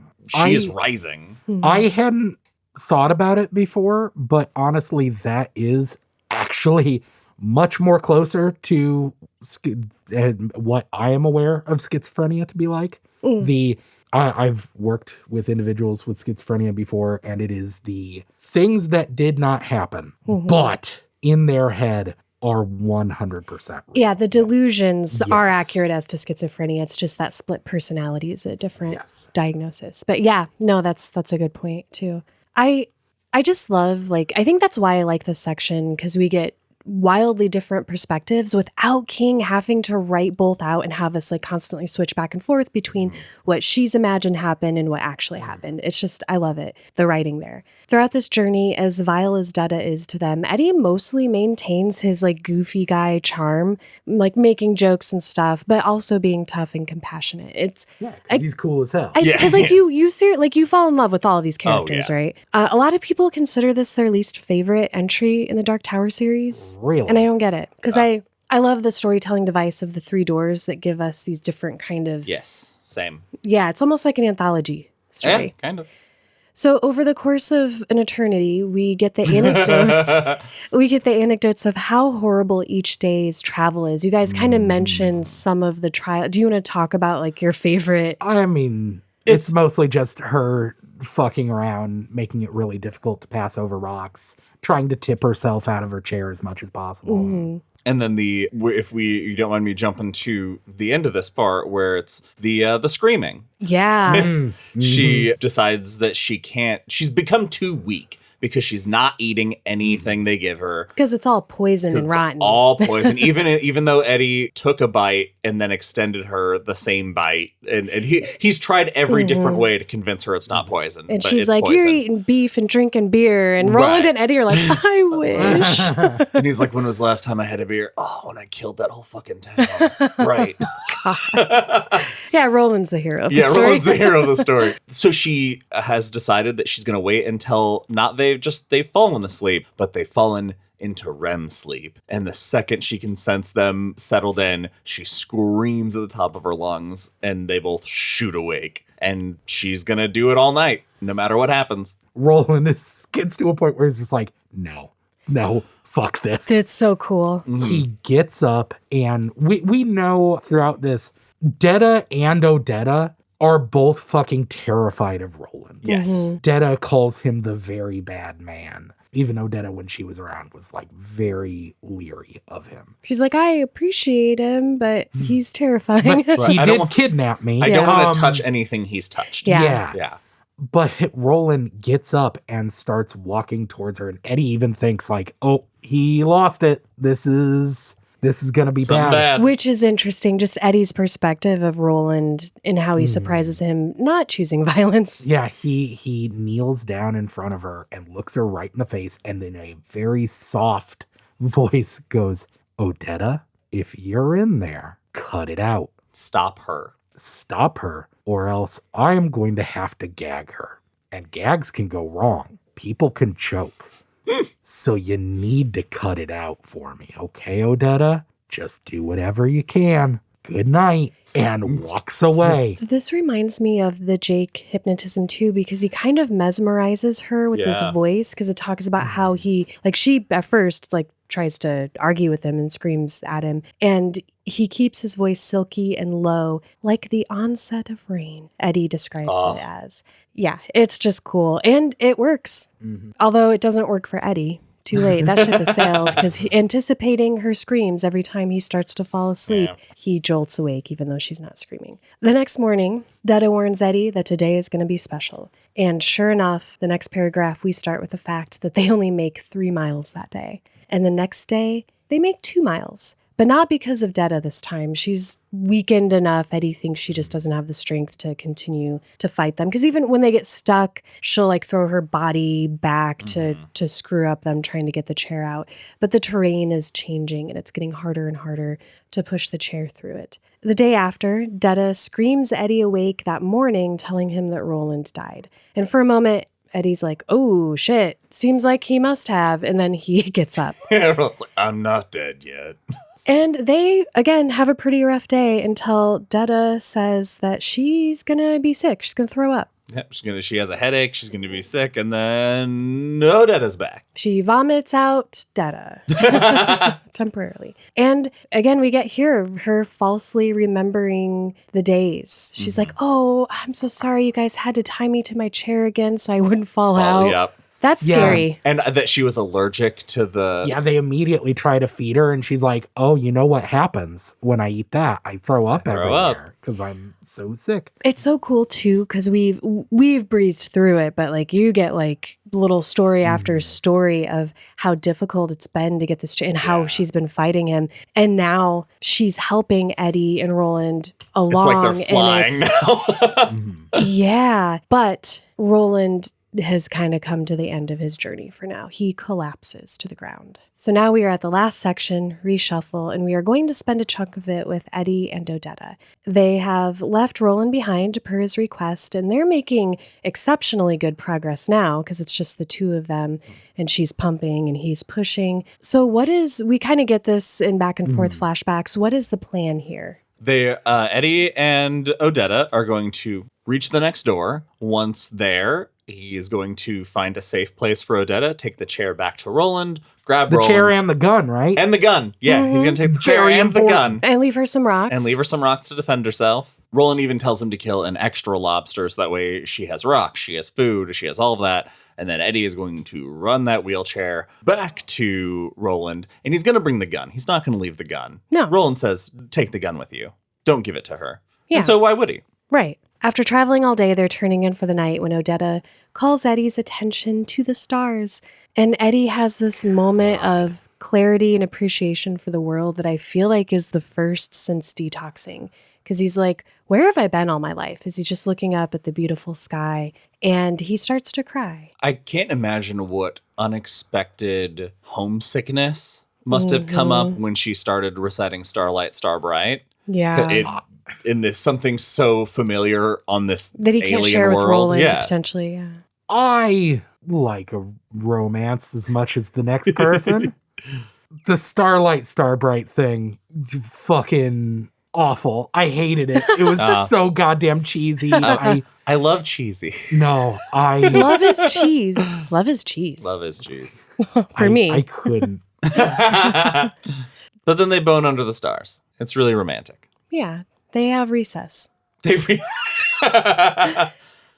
is rising. I hadn't thought about it before, but honestly, that is actually much more closer to what I am aware of schizophrenia to be like. I've worked with individuals with schizophrenia before, and it is the things that did not happen, but in their head are 100% real. Yeah, the delusions are Yes. accurate as to schizophrenia. It's just that split personality is a different Yes. diagnosis. But yeah, no, that's a good point too. I just love, like, I think that's why I like this section, because we get wildly different perspectives without King having to write both out and have us like constantly switch back and forth between what she's imagined happened and what actually happened. It's just, I love it, the writing there. Throughout this journey, as vile as Dutta is to them, Eddie mostly maintains his like goofy guy charm, like making jokes and stuff, but also being tough and compassionate. It's Yeah, because he's cool as hell. Yeah, like he you fall in love with all of these characters, yeah. right? A lot of people consider this their least favorite entry in the Dark Tower series. Really? And I don't get it, because I love the storytelling device of the three doors that give us these different kind of, Yes, same. yeah, it's almost like an anthology story. Yeah, kind of. So over the course of an eternity, we get the anecdotes. We get the anecdotes of how horrible each day's travel is. You guys kind of mentioned some of the trial. Do you want to talk about like your favorite? I mean, it's mostly just her fucking around, making it really difficult to pass over rocks, trying to tip herself out of her chair as much as possible. And then you don't mind me jumping to the end of this part where it's the screaming. Yeah. She decides that she's become too weak because she's not eating anything they give her. Because it's all poison and It's rotten. all poison. even though Eddie took a bite and then extended her the same bite, and he's tried every different way to convince her it's not poison. And but she's it's like, poison. "You're eating beef and drinking beer." And Roland Right. and Eddie are like, "I wish." And he's like, when was the last time I had a beer? Oh, when I killed that whole fucking town. Right. Yeah, Roland's the hero of the Yeah, story. Roland's the hero of the story. So she has decided that she's going to wait until they've fallen asleep, but they've fallen into REM sleep. And the second she can sense them settled in, she screams at the top of her lungs and they both shoot awake. And she's going to do it all night, no matter what happens. Roland gets to a point where he's just like, no, fuck this. It's so cool. He gets up, and we know throughout this, Detta and Odetta are both fucking terrified of Roland. Yes. Detta calls him the very bad man. Even Odetta, when she was around, was like very leery of him. She's like, "I appreciate him, but he's terrifying." But he I did don't kidnap me. I don't want to touch anything he's touched. Yeah. Yeah. But Roland gets up and starts walking towards her, and Eddie even thinks like, "Oh, he lost it. This is gonna be Something bad. Which is interesting, just Eddie's perspective of Roland and how he surprises him not choosing violence. Yeah, he kneels down in front of her and looks her right in the face, and in a very soft voice goes, "Odetta, if you're in there, cut it out. Stop her. Stop her, or else I am going to have to gag her. And gags can go wrong. People can choke. So you need to cut it out for me, okay, Odetta? Just do whatever you can. Good night." And walks away. This reminds me of the Jake hypnotism too, because he kind of mesmerizes her with his Yeah. voice, because it talks about how she at first like tries to argue with him and screams at him, and he keeps his voice silky and low, like the onset of rain. Eddie describes it as. Yeah, it's just cool. And it works. Although it doesn't work for Eddie. Too late. That ship has sailed, because anticipating her screams every time he starts to fall asleep, he jolts awake even though she's not screaming. The next morning, Detta warns Eddie that today is going to be special. And sure enough, the next paragraph, we start with the fact that they only make 3 miles that day. And the next day, they make 2 miles. But not because of Detta this time. She's weakened enough. Eddie thinks she just doesn't have the strength to continue to fight them. Because even when they get stuck, she'll like throw her body back to screw up them trying to get the chair out. But the terrain is changing and it's getting harder and harder to push the chair through it. The day after, Detta screams Eddie awake that morning, telling him that Roland died. And for a moment, Eddie's like, "Oh, shit, seems like he must have." And then he gets up. Everyone's like, I'm not dead yet. And they, again, have a pretty rough day until Detta says that she's going to be sick. She's going to throw up. Yep, she has a headache, she's gonna be sick, and then Odetta's back. She vomits out Detta temporarily. And again, we get here her falsely remembering the days. She's like, "Oh, I'm so sorry you guys had to tie me to my chair again so I wouldn't fall out." Yep. That's Yeah. scary. And that she was allergic to the... Yeah, they immediately try to feed her, and she's like, "Oh, you know what happens when I eat that? I throw up throw up. everywhere because I'm so sick." It's so cool too because we've breezed through it, but like you get like little story after story of how difficult it's been to get this and how she's been fighting him, and now she's helping Eddie and Roland along. It's like they're flying now. Yeah, but Roland has kind of come to the end of his journey for now. He collapses to the ground. So now we are at the last section, reshuffle, and we are going to spend a chunk of it with Eddie and Odetta. They have left Roland behind per his request, and they're making exceptionally good progress now because it's just the two of them, and she's pumping and he's pushing. So we kind of get this in back and forth flashbacks. What is the plan here? Eddie and Odetta are going to reach the next door. Once there, he is going to find a safe place for Odetta, take the chair back to Roland, grab The Roland. chair and the gun, right? And the gun. Yeah, he's going to take the chair Very and the important. gun. And leave her some rocks. And leave her some rocks to defend herself. Roland even tells him to kill an extra lobster so that way she has rocks, she has food, she has all of that. And then Eddie is going to run that wheelchair back to Roland, and he's going to bring the gun. He's not going to leave the gun. No. Roland says, take the gun with you. Don't give it to her. Yeah. And so why would he? Right. After traveling all day, they're turning in for the night when Odetta calls Eddie's attention to the stars. And Eddie has this moment of clarity and appreciation for the world that I feel like is the first since detoxing. Because he's like, where have I been all my life? Is he just looking up at the beautiful sky? And he starts to cry. I can't imagine what unexpected homesickness must have come up when she started reciting Starlight, Starbright. Yeah. In this something so familiar on this That he can't alien share with world. Roland, Yeah. potentially. Yeah. I like a romance as much as the next person. The Starlight Starbright thing, fucking awful. I hated it. It was so goddamn cheesy. I love cheesy. Love is cheese. Love is cheese. Love is cheese. For me. I couldn't. But then they bone under the stars. It's really romantic. Yeah. They have recess. They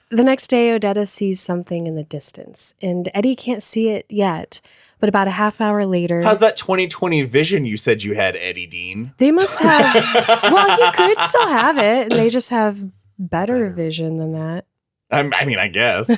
The next day, Odetta sees something in the distance, and Eddie can't see it yet. But about a half hour later, How's that 20/20 vision you said you had, Eddie Dean? they must have. Well, he could still have it, and they just have better vision than that. I mean, I guess.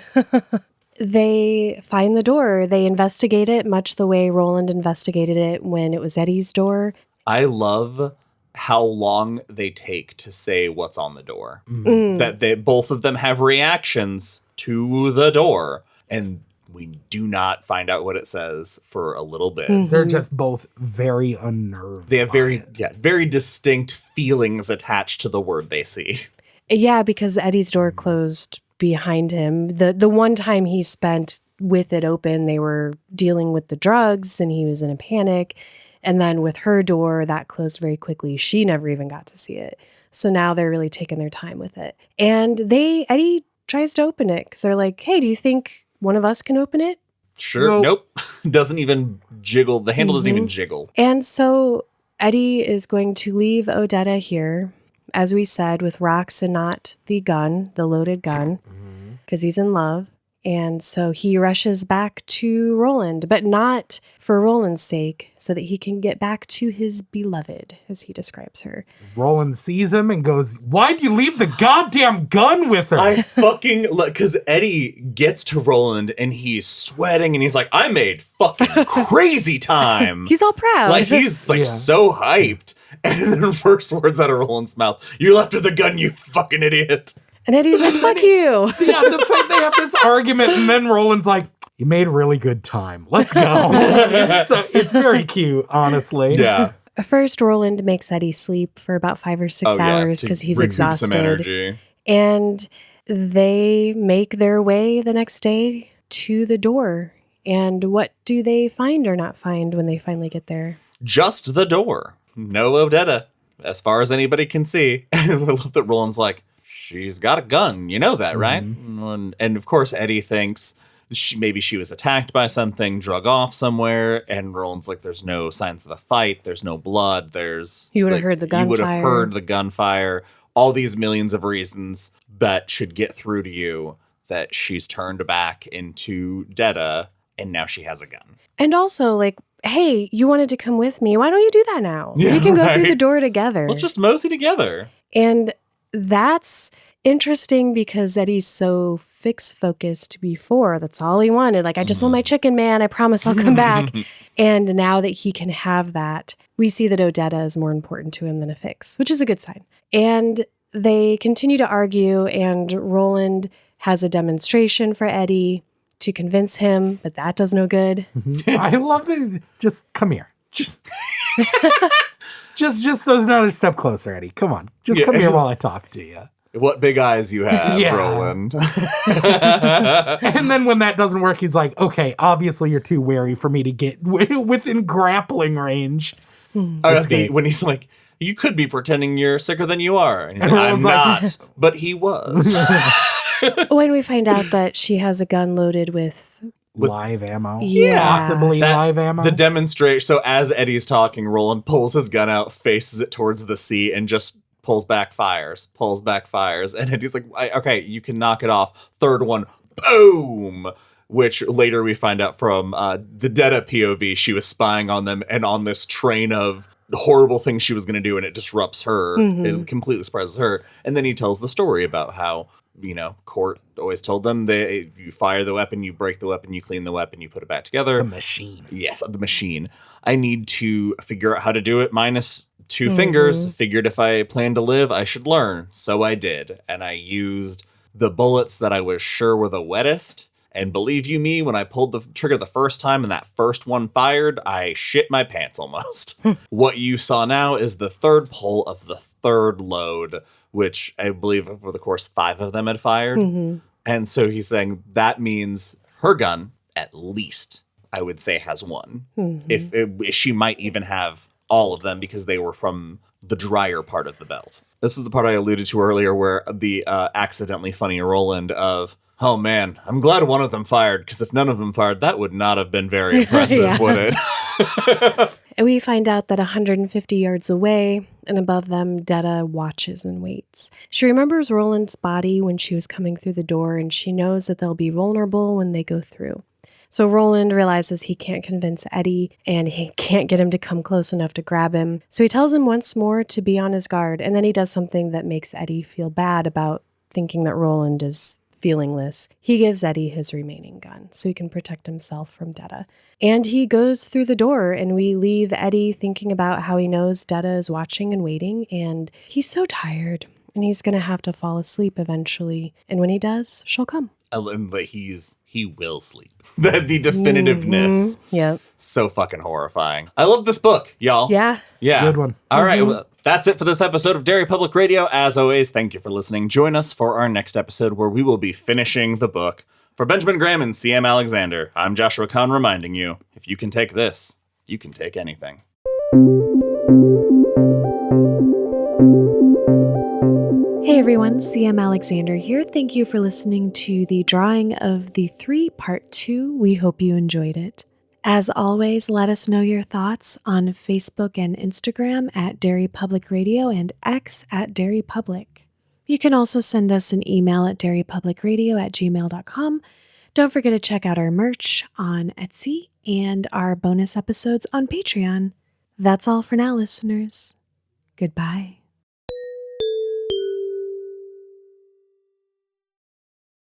They find the door. They investigate it, much the way Roland investigated it when it was Eddie's door. I love how long they take to say what's on the door. That they both of them have reactions to the door, and we do not find out what it says for a little bit. They're just both very unnerved. They have by it. very distinct feelings attached to the word they see. Yeah, because Eddie's door closed behind him. The one time he spent with it open, they were dealing with the drugs, and he was in a panic. And then with her door, that closed very quickly. She never even got to see it. So now they're really taking their time with it. And Eddie tries to open it because they're like, hey, do you think one of us can open it? Sure. Nope. Doesn't even jiggle. The handle doesn't even jiggle. And so Eddie is going to leave Odetta here, as we said, with rocks and not the gun, the loaded gun, because he's in love. And so he rushes back to Roland, but not for Roland's sake, so that he can get back to his beloved, as he describes her. Roland sees him and goes, "Why'd you leave the goddamn gun with her?" I fucking because Eddie gets to Roland and he's sweating and he's like, I made fucking crazy time. He's all proud. Like he's like so hyped. And then first words out of Roland's mouth, you left with a gun, you fucking idiot. And Eddie's like, fuck you. Yeah, the fact they have this argument, and then Roland's like, "You made a really good time. Let's go." So it's very cute, honestly. Yeah. First, Roland makes Eddie sleep for about 5 or 6 hours because he's exhausted. Some energy. And they make their way the next day to the door. And what do they find or not find when they finally get there? Just the door. No Odetta, as far as anybody can see. And I love that Roland's like, she's got a gun. You know that, right? And of course, Eddie thinks maybe she was attacked by something, drug off somewhere. And Roland's like, there's no signs of a fight. There's no blood. You would have heard the gunfire. You would have heard the gunfire. All these millions of reasons that should get through to you that she's turned back into Detta and now she has a gun. And also, like, hey, you wanted to come with me. Why don't you do that now? Yeah, we can go through right. the door together. Let's just mosey together. And that's interesting because Eddie's so fix-focused before. That's all he wanted. Like, I just want my chicken, man. I promise I'll come back. And now that he can have that, we see that Odetta is more important to him than a fix, which is a good sign. And they continue to argue, and Roland has a demonstration for Eddie to convince him, but that does no good. I love it. Just come here. Just so it's not a step closer, Eddie. Come on. Just come here while I talk to you. What big eyes you have, Roland. And then when that doesn't work, he's like, okay, obviously you're too wary for me to get within grappling range. When he's like, you could be pretending you're sicker than you are. And he's like, I'm not. But he was. When we find out that she has a gun loaded with live ammo. Yeah. Possibly live ammo. The demonstration. So as Eddie's talking, Roland pulls his gun out, faces it towards the sea, and just pulls back, fires. And Eddie's like, okay, you can knock it off. Third one, boom! Which later we find out from the Detta POV, she was spying on them and on this train of horrible things she was going to do, and it disrupts her. It completely surprises her. And then he tells the story about how, Court always told them you fire the weapon, you break the weapon, you clean the weapon, you put it back together. The machine. Yes, the machine. I need to figure out how to do it minus 2 fingers. Figured if I planned to live, I should learn. So I did. And I used the bullets that I was sure were the wettest. And believe you me, when I pulled the trigger the first time and that first one fired, I shit my pants almost. What you saw now is the third pull of the third load, which I believe over the course 5 of them had fired. And so he's saying that means her gun, at least, I would say, has 1. If she might even have all of them because they were from the drier part of the belt. This is the part I alluded to earlier where the accidentally funny Roland of, oh man, I'm glad one of them fired, because if none of them fired, that would not have been very impressive, would it? And we find out that 150 yards away and above them, Detta watches and waits. She remembers Roland's body when she was coming through the door, and she knows that they'll be vulnerable when they go through. So Roland realizes he can't convince Eddie, and he can't get him to come close enough to grab him. So he tells him once more to be on his guard, and then he does something that makes Eddie feel bad about thinking that Roland is feelingless. He gives Eddie his remaining gun so he can protect himself from Detta. And he goes through the door, and we leave Eddie thinking about how he knows Detta is watching and waiting, and he's so tired, and he's going to have to fall asleep eventually. And when he does, she'll come. And he will sleep. The definitiveness. Yep. So fucking horrifying. I love this book, y'all. Yeah. Yeah. Good one. All right. Well, that's it for this episode of Derry Public Radio. As always, thank you for listening. Join us for our next episode where we will be finishing the book. For Benjamin Graham and CM Alexander, I'm Joshua Kahn reminding you, if you can take this, you can take anything. Hey everyone, CM Alexander here. Thank you for listening to the drawing of the 3 Part 2. We hope you enjoyed it. As always, let us know your thoughts on Facebook and Instagram at Derry Public Radio and X at Derry Public. You can also send us an email at derrypublicradio@gmail.com. Don't forget to check out our merch on Etsy and our bonus episodes on Patreon. That's all for now, listeners. Goodbye.